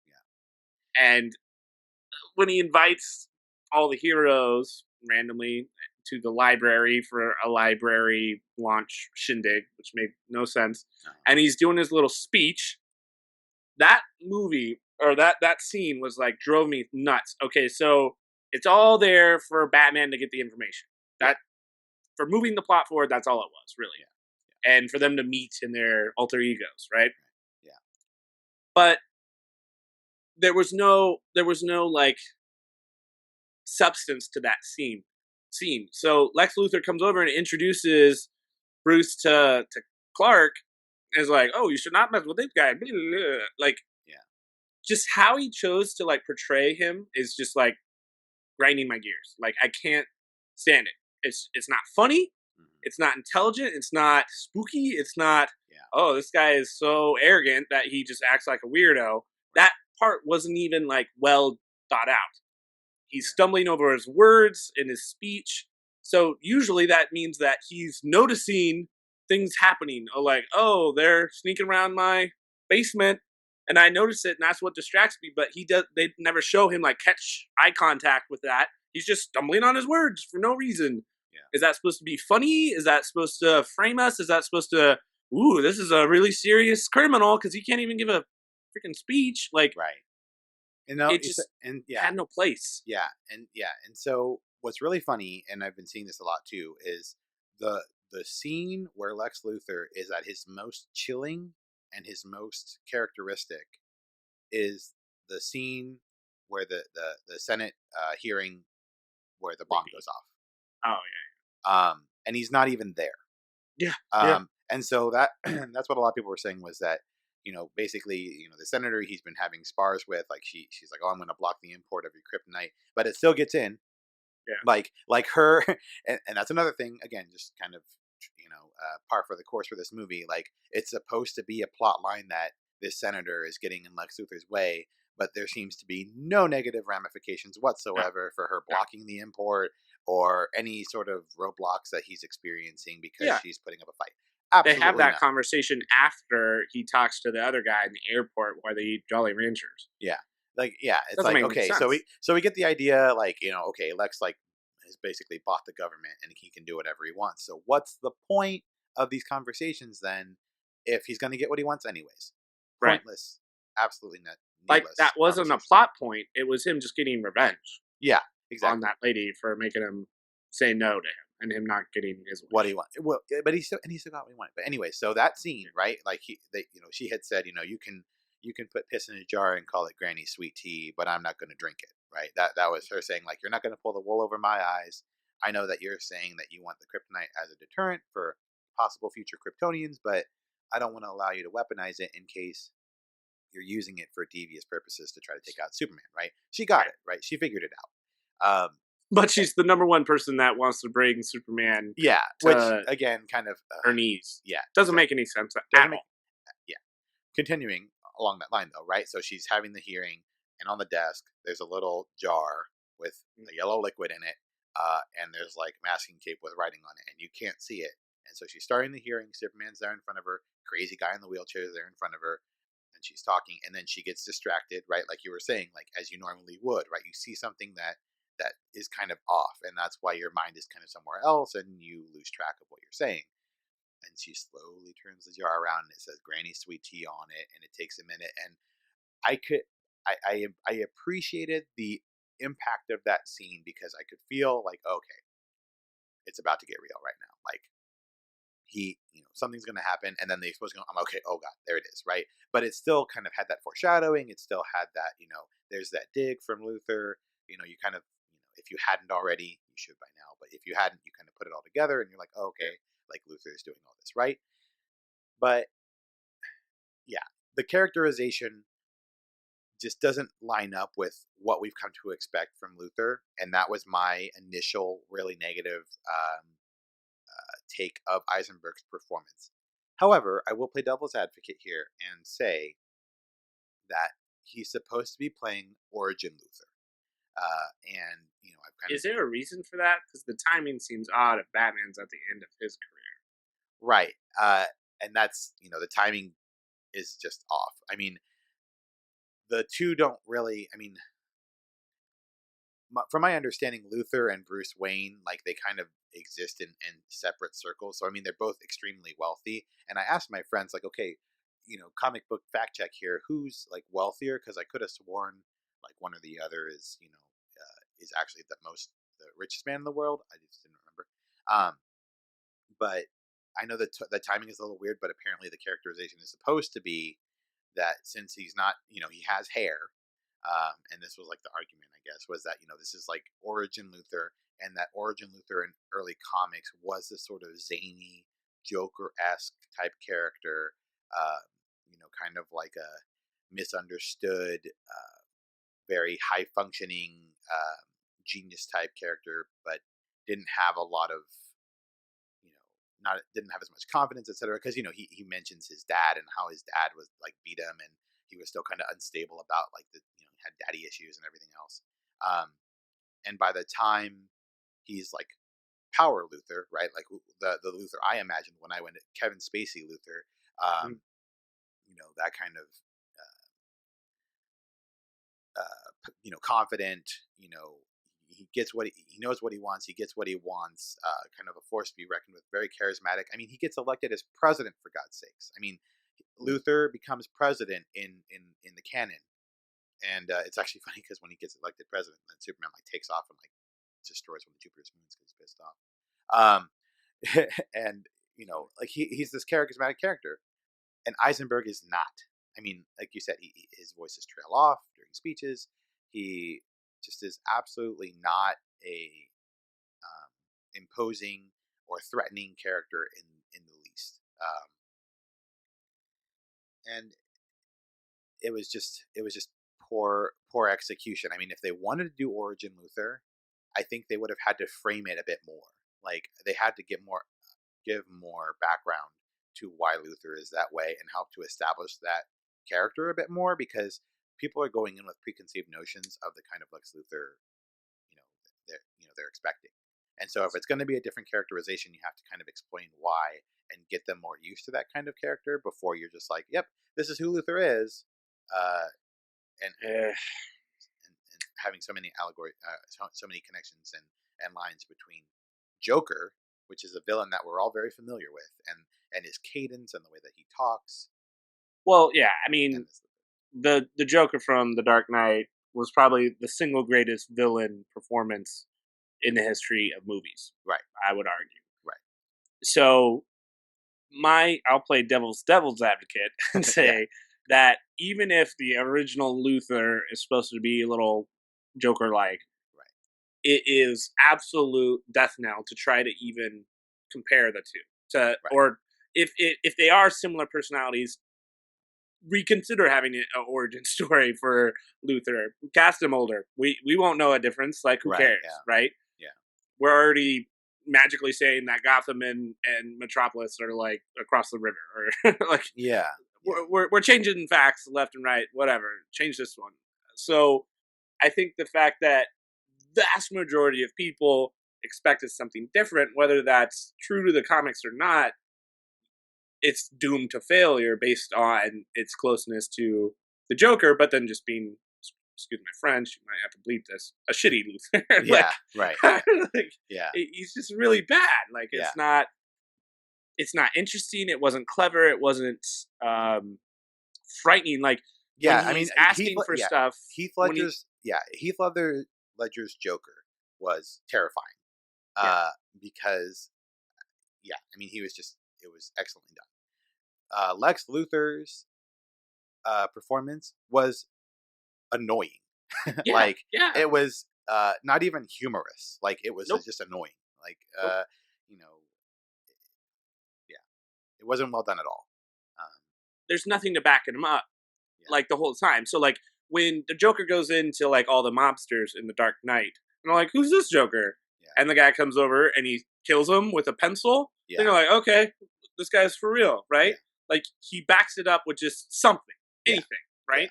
Yeah. And when he invites all the heroes randomly to the library for a library launch shindig, which made no sense. No. And he's doing his little speech. That movie or that scene was like drove me nuts. Okay, so it's all there for Batman to get the information. That for moving the plot forward, that's all it was, really. Yeah. And for them to meet in their alter egos, right? Yeah. But there was no like substance to that scene. So Lex Luthor comes over and introduces Bruce to Clark and is like, "Oh, you should not mess with this guy." Like, just how he chose to like portray him is just like grinding my gears. Like, I can't stand it. It's not funny. It's not intelligent. It's not spooky. It's not. Oh, this guy is so arrogant that he just acts like a weirdo. That part wasn't even like well thought out. He's stumbling over his words in his speech. So usually that means that he's noticing things happening. Oh, like, oh, they're sneaking around my basement and I notice it and that's what distracts me. But they never show him like catch eye contact with that. He's just stumbling on his words for no reason. Yeah. Is that supposed to be funny? Is that supposed to frame us? Is that supposed to, ooh, this is a really serious criminal because he can't even give a freaking speech? Like, it just had no place. And so what's really funny, and I've been seeing this a lot too, is the scene where Lex Luthor is at his most chilling and his most characteristic is the scene where the Senate hearing where the bomb goes off. Oh yeah. And he's not even there. Yeah. And so that that's what a lot of people were saying was that, basically, the senator he's been having spars with, like she's like, oh, I'm going to block the import of your kryptonite, but it still gets in. Yeah. Like her, and that's another thing. Again, just kind of, par for the course for this movie. Like, it's supposed to be a plot line that this senator is getting in Lex Luthor's way, but there seems to be no negative ramifications whatsoever for her blocking the import or any sort of roadblocks that he's experiencing because she's putting up a fight. Absolutely they have that not. conversation after he talks to the other guy in the airport while they eat Jolly Ranchers. Yeah. Like, yeah, it's Doesn't like, make okay, sense. so we get the idea, like, okay, Lex, like, has basically bought the government and he can do whatever he wants. So what's the point of these conversations then if he's going to get what he wants anyways? Right. Pointless. Absolutely not. Like, that wasn't a plot point. It was him just getting revenge. Yeah, exactly. On that lady for making him say no to him and him not getting his what he wanted. Well, but he still got what he wanted. But anyway, so that scene, right? Like she had said, you can put piss in a jar and call it Granny's sweet tea, but I'm not going to drink it, right? That was her saying, like, you're not going to pull the wool over my eyes. I know that you're saying that you want the kryptonite as a deterrent for possible future Kryptonians, but I don't want to allow you to weaponize it in case you're using it for devious purposes to try to take out Superman, right? She got it, right? She figured it out. But she's the number one person that wants to bring Superman. Yeah, which again, kind of her knees. Yeah, doesn't make any sense at all. Yeah, continuing along that line though, right? So she's having the hearing, and on the desk there's a little jar with a yellow liquid in it, and there's like masking tape with writing on it, and you can't see it. And so she's starting the hearing. Superman's there in front of her. Crazy guy in the wheelchair is there in front of her, and she's talking, and then she gets distracted, right? Like you were saying, like as you normally would, right? You see something that is kind of off, and that's why your mind is kind of somewhere else, and you lose track of what you're saying. And she slowly turns the jar around, and it says Granny Sweet Tea on it, and it takes a minute, and I appreciated the impact of that scene because I could feel like, okay, it's about to get real right now. Like, something's going to happen, and then the explosion. I'm okay. Oh God, there it is, right? But it still kind of had that foreshadowing. It still had that, there's that dig from Luthor. You kind of, if you hadn't already, you should by now. But if you hadn't, you kind of put it all together, and you're like, oh, okay, like Luthor is doing all this, right? But yeah, the characterization just doesn't line up with what we've come to expect from Luthor, and that was my initial really negative take of Eisenberg's performance. However, I will play devil's advocate here and say that he's supposed to be playing Origin Luthor. And I've kind Is there a reason for that? Because the timing seems odd if Batman's at the end of his career. Right. And that's, the timing is just off. I mean, the two don't really, from my understanding, Luther and Bruce Wayne, like, they kind of exist in separate circles. So I mean, they're both extremely wealthy. And I asked my friends, like, okay, comic book fact check here, who's like wealthier? Because I could have sworn like one or the other is is actually the richest man in the world. I just didn't remember. But I know that the timing is a little weird, but apparently the characterization is supposed to be that since he's not, he has hair, and this was like the argument, I guess, was that this is like origin Luther, and that origin Luther in early comics was this sort of zany Joker-esque type character, kind of like a misunderstood, very high functioning genius type character, but didn't have a lot of not didn't have as much confidence, etc. Because he mentions his dad and how his dad was like beat him, and he was still kind of unstable about like the had daddy issues and everything else. And by the time he's like Power Luther, right? Like the Luther I imagined when I went to Kevin Spacey Luther, that kind of confident, he gets what he knows what he wants. He gets what he wants. Kind of a force to be reckoned with. Very charismatic. I mean, he gets elected as president for God's sakes. I mean, Luther becomes president in the canon, and it's actually funny because when he gets elected president, then Superman like takes off and like destroys one of Jupiter's moons because he's pissed off. And like he's this charismatic character, and Eisenberg is not. I mean, like you said, his voices trail off during speeches. He just is absolutely not a imposing or threatening character in the least. And it was just poor execution. I mean, if they wanted to do Origin Luther, I think they would have had to frame it a bit more. Like they had to give more background to why Luther is that way and help to establish that character a bit more, because people are going in with preconceived notions of the kind of Lex Luthor, they're expecting. And so if it's going to be a different characterization, you have to kind of explain why and get them more used to that kind of character before you're just like, yep, this is who Luther is. And having so many so many connections and lines between Joker, which is a villain that we're all very familiar with, and his cadence and the way that he talks. Well, yeah, I mean, the Joker from The Dark Knight was probably the single greatest villain performance in the history of movies. Right. I would argue. Right. So I'll play devil's advocate and say that even if the original Luther is supposed to be a little Joker-like, right, it is absolute death knell to try to even compare the two. Or if they are similar personalities, reconsider having an origin story for Luther. Cast him older. We won't know a difference. Like, who cares, right? Yeah. We're already magically saying that Gotham and Metropolis are like across the river, or like we're changing facts left and right. Whatever, change this one. So I think the fact that vast majority of people expected something different, whether that's true to the comics or not, it's doomed to failure based on its closeness to the Joker, but then just being, excuse my French, you might have to bleep this, a shitty Luther. Yeah, right. Like, he's just really bad. Like, it's not interesting. It wasn't clever. It wasn't frightening. Like, I mean, asking for stuff. Heath Ledger's Joker was terrifying. Because, I mean, it was excellently done. Lex Luthor's performance was annoying. It was not even humorous. Like, it was just annoying. Like, it wasn't well done at all. There's nothing to back him up, like, the whole time. So, like, when the Joker goes into, like, all the mobsters in The Dark Knight, and they're like, who's this Joker? And the guy comes over and he kills him with a pencil. Then you're like, okay, this guy's for real, right? Like, he backs it up with just something, anything, right?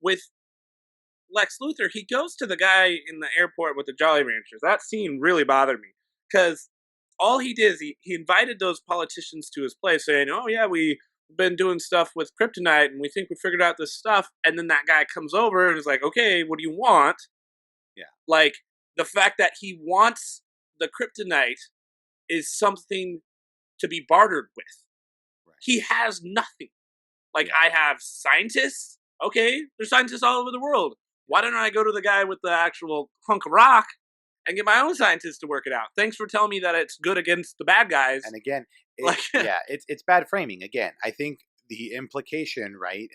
With Lex Luthor, he goes to the guy in the airport with the Jolly Ranchers. That scene really bothered me, because all he did is he invited those politicians to his place saying, oh yeah, we've been doing stuff with kryptonite and we think we figured out this stuff. And then that guy comes over and is like, okay, what do you want? Yeah. Like, the fact that he wants the kryptonite is something to be bartered with. Right. He has nothing. Like, Yeah. I have scientists. Okay, there's scientists all over the world. Why don't I go to the guy with the actual hunk of rock and get my own scientists to work it out? Thanks for telling me that it's good against the bad guys. And again, Like, it's bad framing. Again, I think the implication, right,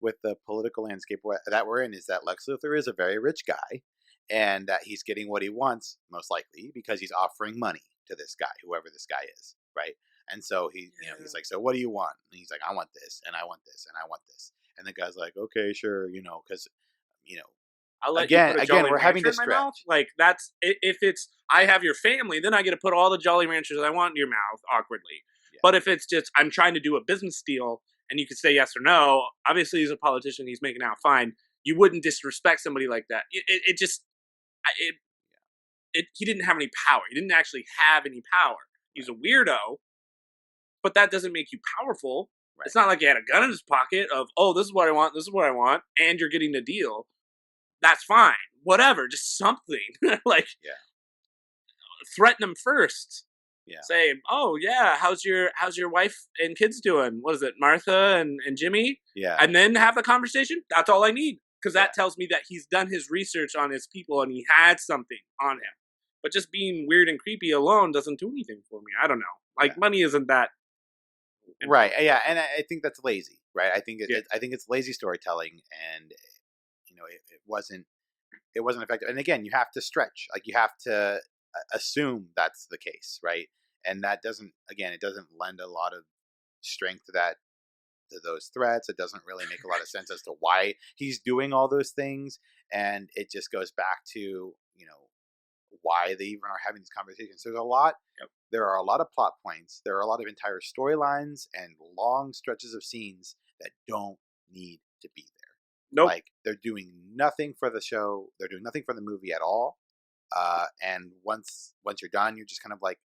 with the political landscape that we're in, is that Lex Luthor is a very rich guy, and that he's getting what he wants, most likely because he's offering money to this guy, whoever this guy is, right? And so he's like, so what do you want? And he's like, I want this, and I want this, and I want this. And the guy's like, okay, sure, because you know, I'll let you again, put a again, Jolly we're having Rancher to in my mouth. stretch. Like, that's if it's I have your family, then I get to put all the Jolly Ranchers I want in your mouth awkwardly. Yeah. But if it's just I'm trying to do a business deal and you can say yes or no, obviously he's a politician, he's making out fine. You wouldn't disrespect somebody like that. It just he didn't have any power. He didn't actually have any power. He's a weirdo, but that doesn't make you powerful. Right. It's not like he had a gun in his pocket of, oh, this is what I want, this is what I want, and you're getting the deal. That's fine. Whatever, just something. Like, Yeah. threaten him first. Yeah. Say, oh yeah, how's your wife and kids doing? What is it, Martha and Jimmy? Yeah. And then have the conversation. That's all I need, because that Yeah. tells me that he's done his research on his people and he had something on him. But just being weird and creepy alone doesn't do anything for me. I don't know. Like, money isn't that important. Right. Yeah, and I think that's lazy, right? I think Yeah. I think it's lazy storytelling, and it wasn't effective. And again, you have to stretch, like you have to assume that's the case, right? And that doesn't, again, it doesn't lend a lot of strength to those threats. It doesn't really make a lot of sense as to why he's doing all those things, and it just goes back to why they even are having these conversations. There's a lot. Yep. There are a lot of plot points. There are a lot of entire storylines and long stretches of scenes that don't need to be there. Nope. Like, they're doing nothing for the show. They're doing nothing for the movie at all. And once you're done, you're just kind of like,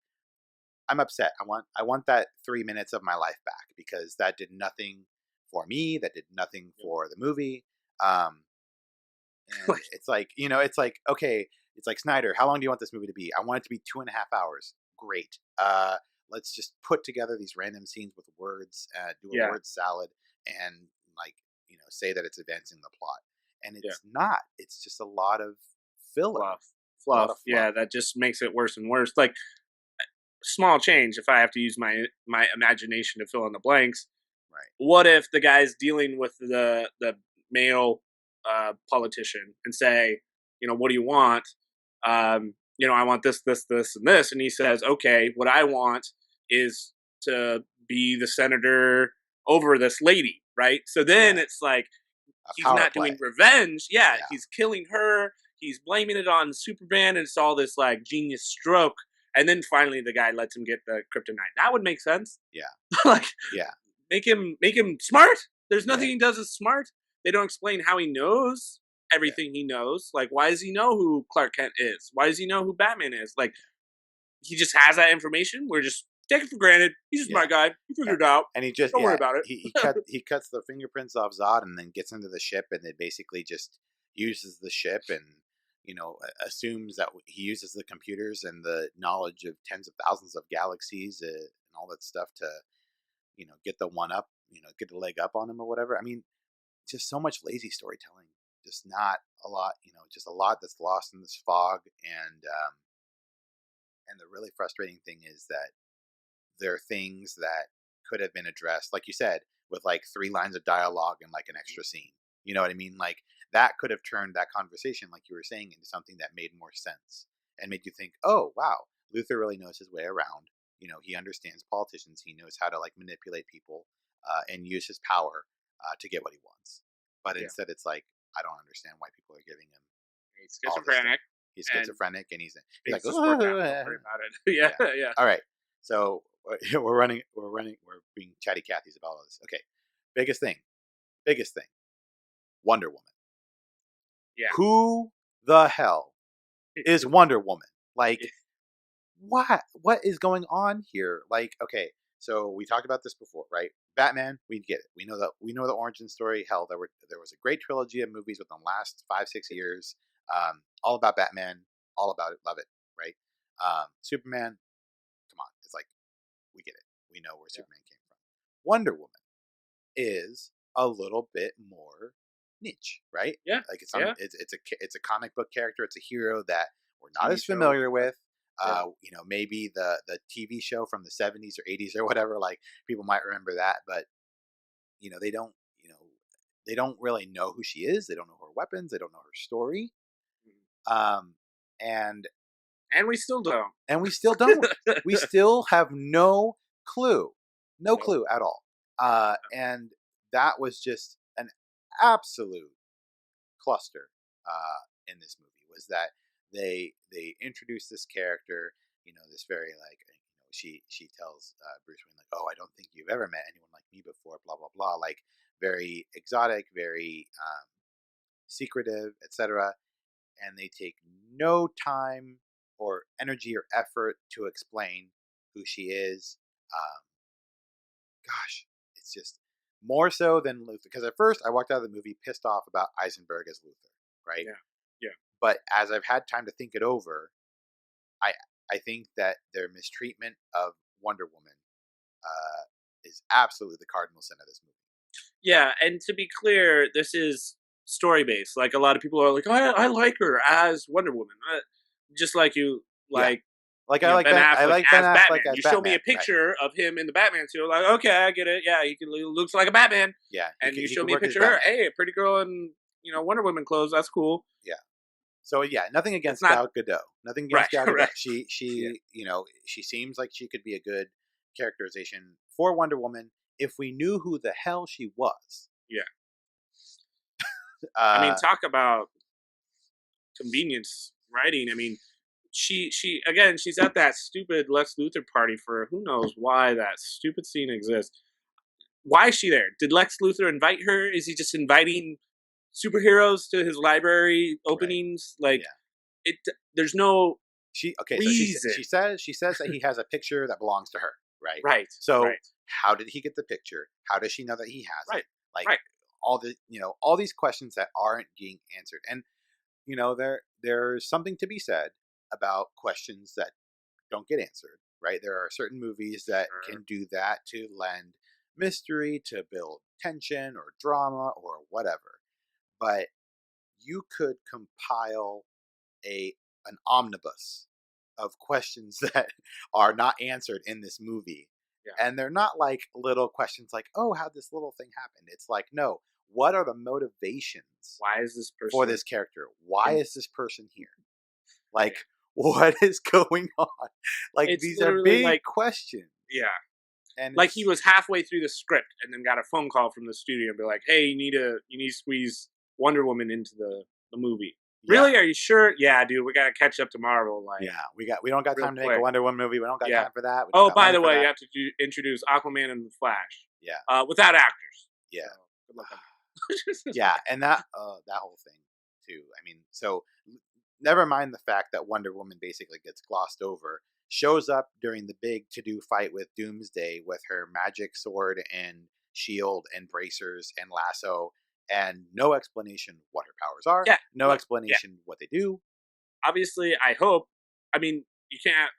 I'm upset. I want that 3 minutes of my life back, because that did nothing for me. That did nothing for the movie. And it's like, okay, it's like, Snyder, how long do you want this movie to be? I want it to be 2.5 hours. Great. Let's just put together these random scenes with words, do a word salad, and like, say that it's advancing the plot. And it's not. It's just a lot of filler. Fluff. Yeah, that just makes it worse and worse. Like, small change, if I have to use my imagination to fill in the blanks. Right. What if the guy's dealing with the male politician and say, what do you want? I want this, this, this, and this. And he says, okay, what I want is to be the senator over this lady, right? So then it's like, he's not doing revenge. Yeah, he's killing her. He's blaming it on Superman, and it's all this like genius stroke. And then finally the guy lets him get the kryptonite. That would make sense. Yeah. Like, yeah. Make him smart. There's nothing he does is smart. They don't explain how he knows everything he knows. Like, why does he know who Clark Kent is? Why does he know who Batman is? Like, he just has that information. We're just take it for granted. He's a smart guy. He figured it out. And he just don't worry about it. he cuts the fingerprints off Zod, and then gets into the ship, and it basically just uses the ship, and assumes that he uses the computers and the knowledge of tens of thousands of galaxies and all that stuff to get the one up, get the leg up on him or whatever. I mean, just so much lazy storytelling. Just not a lot, just a lot that's lost in this fog. And the really frustrating thing is that there are things that could have been addressed, like you said, with like 3 lines of dialogue and like an extra scene. You know what I mean? Like, that could have turned that conversation, like you were saying, into something that made more sense and made you think, oh, wow, Luther really knows his way around. He understands politicians. He knows how to like manipulate people and use his power to get what he wants. But instead, it's like, I don't understand why people are giving him. He's schizophrenic. He's schizophrenic, and he's like, don't worry about it. Yeah. All right. So we're being chatty Cathy's about all this. Okay. Biggest thing. Wonder Woman. Yeah. Who the hell is Wonder Woman? Like, what is going on here? Like, okay, so we talked about this before, right? Batman, we get it. We know the origin story. Hell, there was a great trilogy of movies within the last 5-6 years. All about Batman, all about it, love it, right? Superman, come on, it's like we get it, we know where Superman came from. Wonder Woman is a little bit more niche, right? Yeah. Like Yeah. it's a comic book character, it's a hero that we're not TV as show. familiar with. Yeah. Maybe the TV show from the 70s or 80s or whatever, like people might remember that, but they don't, they don't really know who she is. They don't know her weapons. They don't know her story. Um, and And we still don't. we still don't. We still have no clue, no Nope. clue at all. And that was just an absolute cluster in this movie. Was that they introduced this character, this very like, she tells Bruce Wayne like, oh, I don't think you've ever met anyone like me before, blah blah blah, like very exotic, very secretive, etc. And they take no time or energy or effort to explain who she is. Um, Gosh, it's just more so than Luther. Because at first I walked out of the movie pissed off about Eisenberg as Luther, right? Yeah. Yeah. But as I've had time to think it over, I I think that their mistreatment of Wonder Woman is absolutely the cardinal sin of this movie. Yeah, and to be clear, this is story based. Like a lot of people are like, I like her as Wonder Woman, just like you like. Like You I know, like Ben Ben. Affleck I like as Ben Affleck Batman. as You Batman. show me a right. picture of him in the Batman suit. Like, okay, I get it. Yeah, he looks like a Batman. Yeah, And you he show could me a work as picture of her. Batman. Hey, a pretty girl in Wonder Woman clothes. That's cool. Yeah. So yeah, nothing against It's not- Gal Gadot. Nothing against Right, Gal Gadot. right. She Yeah. she seems like she could be a good characterization for Wonder Woman if we knew who the hell she was. Yeah. I mean, Uh, talk about convenience writing. I mean, she again, she's at that stupid Lex Luthor party for who knows why that stupid scene exists. Why is she there? Did Lex Luthor invite her? Is he just inviting superheroes to his library openings? Like, yeah. there's no So reason. she says that he has a picture that belongs to her, right? Right. So right. how did he get the picture? How does she know that he has Right. it? Like Right. all these questions that aren't being answered. And there's something to be said about questions that don't get answered, right? There are certain movies that Sure. can do that to lend mystery, to build tension or drama or whatever. But you could compile an omnibus of questions that are not answered in this movie. Yeah. And they're not like little questions like, oh, how'd this little thing happen? It's like, no, what are the motivations Why is this person for this character? Why is this person here? Like, what is going on? Like, It's these are literally big like- questions. Yeah. And Like he was halfway through the script and then got a phone call from the studio and be like, "Hey, you need to squeeze Wonder Woman into the movie." yeah, Really? Are you sure? Yeah, dude, we gotta catch up to Marvel. Like, yeah, we don't got real time to make a quick. Wonder Woman movie. We don't got Yeah. time for that. We don't Oh, got by money the for way, that. you have to introduce Aquaman and the Flash. Yeah. Without actors. Yeah. So, good luck on that. Yeah, and that whole thing too. I mean, so never mind the fact that Wonder Woman basically gets glossed over. Shows up during the big to-do fight with Doomsday with her magic sword and shield and bracers and lasso, and no explanation what her powers are. Yeah. No Look, explanation what they do. Obviously, I hope. I mean, you can't.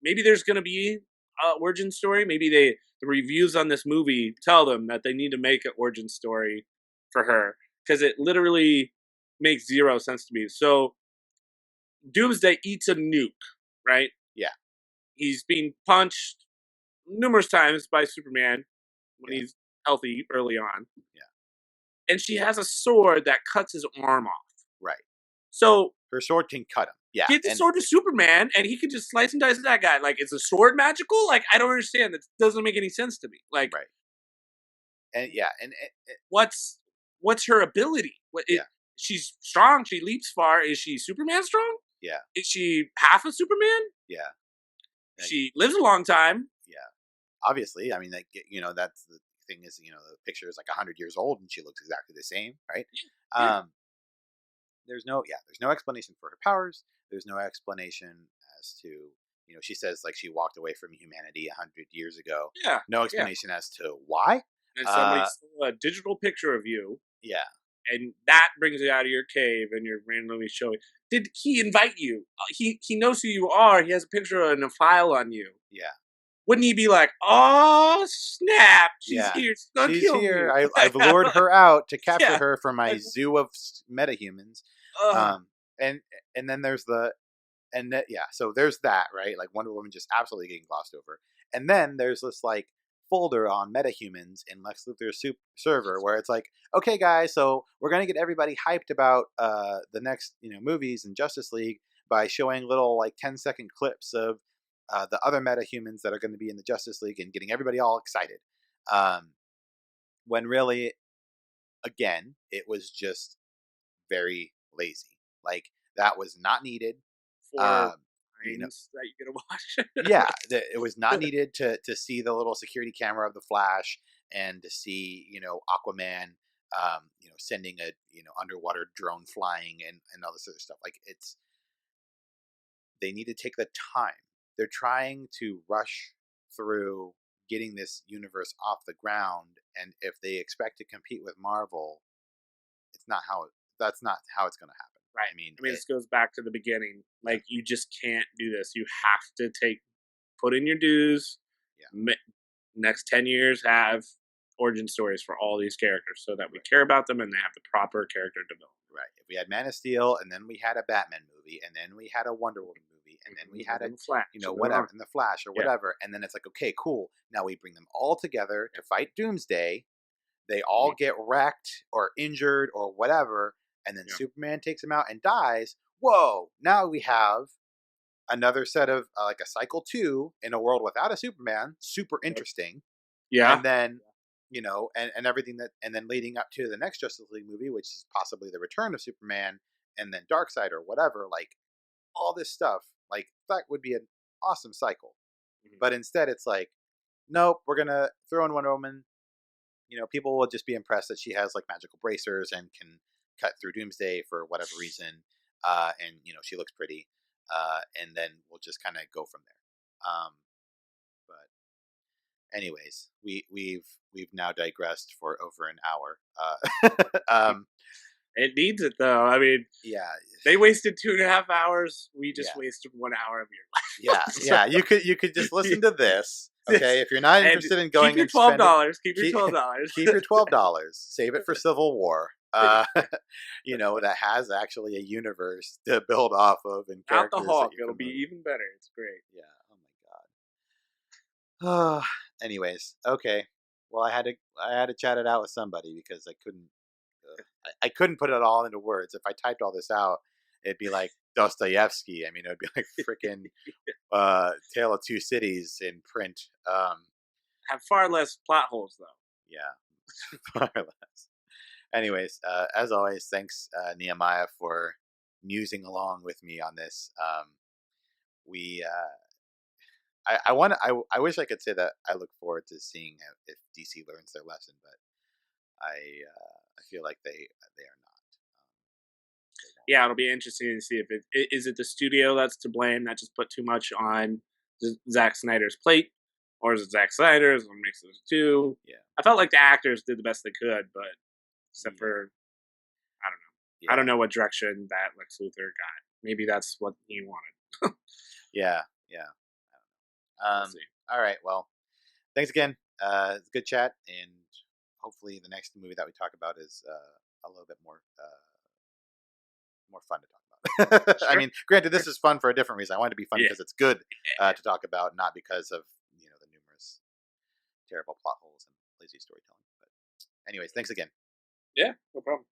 Maybe there's gonna be an origin story. Maybe the reviews on this movie tell them that they need to make an origin story for her because it literally makes zero sense to me. So, Doomsday eats a nuke, right? Yeah. He's being punched numerous times by Superman when Yeah. he's healthy early on. Yeah. And she has a sword that cuts his arm off. Right. So Her sword can cut him. Yeah. give the and- sword to Superman and he can just slice and dice that guy. Like, is the sword magical? Like, I don't understand. That doesn't make any sense to me. Like, Right. And yeah, and what's her ability? Yeah. She's strong. She leaps far. Is she Superman strong? yeah, Is she half a Superman? yeah, Like- She lives a long time. yeah. Obviously, I mean, like, that's the thing is, the picture is like 100 years old and she looks exactly the same, right? Yeah. There's no explanation for her powers. There's no explanation as to, she says like she walked away from humanity 100 years ago. Yeah. No explanation as to why. And somebody stole a digital picture of you. Yeah. And that brings you out of your cave and you're randomly showing. did he invite you? He knows who you are. He has a picture and a file on you. Yeah. Wouldn't he be like, "Oh snap, she's Yeah. here, she's gonna She's kill me"? here. I've lured her out to capture Yeah. her for my zoo of metahumans. Ugh. Um, and then there's the and that yeah. So there's that, right? Like Wonder Woman just absolutely getting glossed over. And then there's this like folder on metahumans in Lex Luthor's server where it's like, okay, guys, so we're gonna get everybody hyped about the next movies in Justice League by showing little like 10-second clips of the other metahumans that are going to be in the Justice League and getting everybody all excited. Um, when really, again, it was just very lazy. Like that was not needed. For Um, you know, lines that you're gonna watch. yeah, it was not needed to see the little security camera of the Flash and to see Aquaman, sending a underwater drone flying and all this other stuff. Like they need to take the time. They're trying to rush through getting this universe off the ground, and if they expect to compete with Marvel, it's not how that's not how it's going to happen. Right. I mean, this goes back to the beginning. Like, you just can't do this. You have to put in your dues. Yeah. Next 10 years, have origin stories for all these characters so that we care about them and they have the proper character development. Right. If we had Man of Steel, and then we had a Batman movie, and then we had a Wonder Woman movie, and then we had a Flash, whatever, in the Flash or whatever, and then it's like, okay, cool. Now we bring them all together to fight Doomsday. They all get wrecked or injured or whatever, and then Superman takes them out and dies. Whoa! Now we have another set of like a cycle 2 in a world without a Superman. Super interesting. Yeah. And then and everything and then leading up to the next Justice League movie, which is possibly the return of Superman, and then Darkseid or whatever. Like all this stuff, like that would be an awesome cycle. Mm-hmm. But instead, it's like, nope, we're gonna throw in Wonder Woman. People will just be impressed that she has like magical bracers and can cut through Doomsday for whatever reason, and she looks pretty, and then we'll just kind of go from there. But anyways, we've now digressed for over an hour. It needs it though. I mean, yeah, they wasted 2.5 hours. We just wasted 1 hour of your life. Yeah. You could just listen to this. Okay, if you're not interested in going, keep your $12. Keep your $12. Keep your $12. Save it for Civil War. That has actually a universe to build off of and out the characters. Hawk, it'll be even better. It's great. Yeah. Oh my god. Anyways, okay. Well, I had to chat it out with somebody because I couldn't. I couldn't put it all into words. If I typed all this out, it'd be like Dostoevsky. I mean, it would be like freaking Tale of Two Cities in print. Have far less plot holes, though. Yeah, far less. Anyways, as always, thanks Nehemiah for musing along with me on this. I wish I could say that I look forward to seeing if DC learns their lesson, but I feel like they are not. Yeah, it'll be interesting to see if is it the studio that's to blame that just put too much on Zack Snyder's plate, or is it Zack Snyder's or mix of the two? Yeah, I felt like the actors did the best they could, but except for I don't know. Yeah. I don't know what direction that Lex Luthor got. Maybe that's what he wanted. Yeah. We'll see. All right. Well, thanks again. It's a good chat, and hopefully the next movie that we talk about is a little bit more fun to talk about. Sure. I mean, granted, this is fun for a different reason. I want it to be fun because it's good to talk about, not because of the numerous terrible plot holes and lazy storytelling. But anyways, thanks again. Yeah, no problem.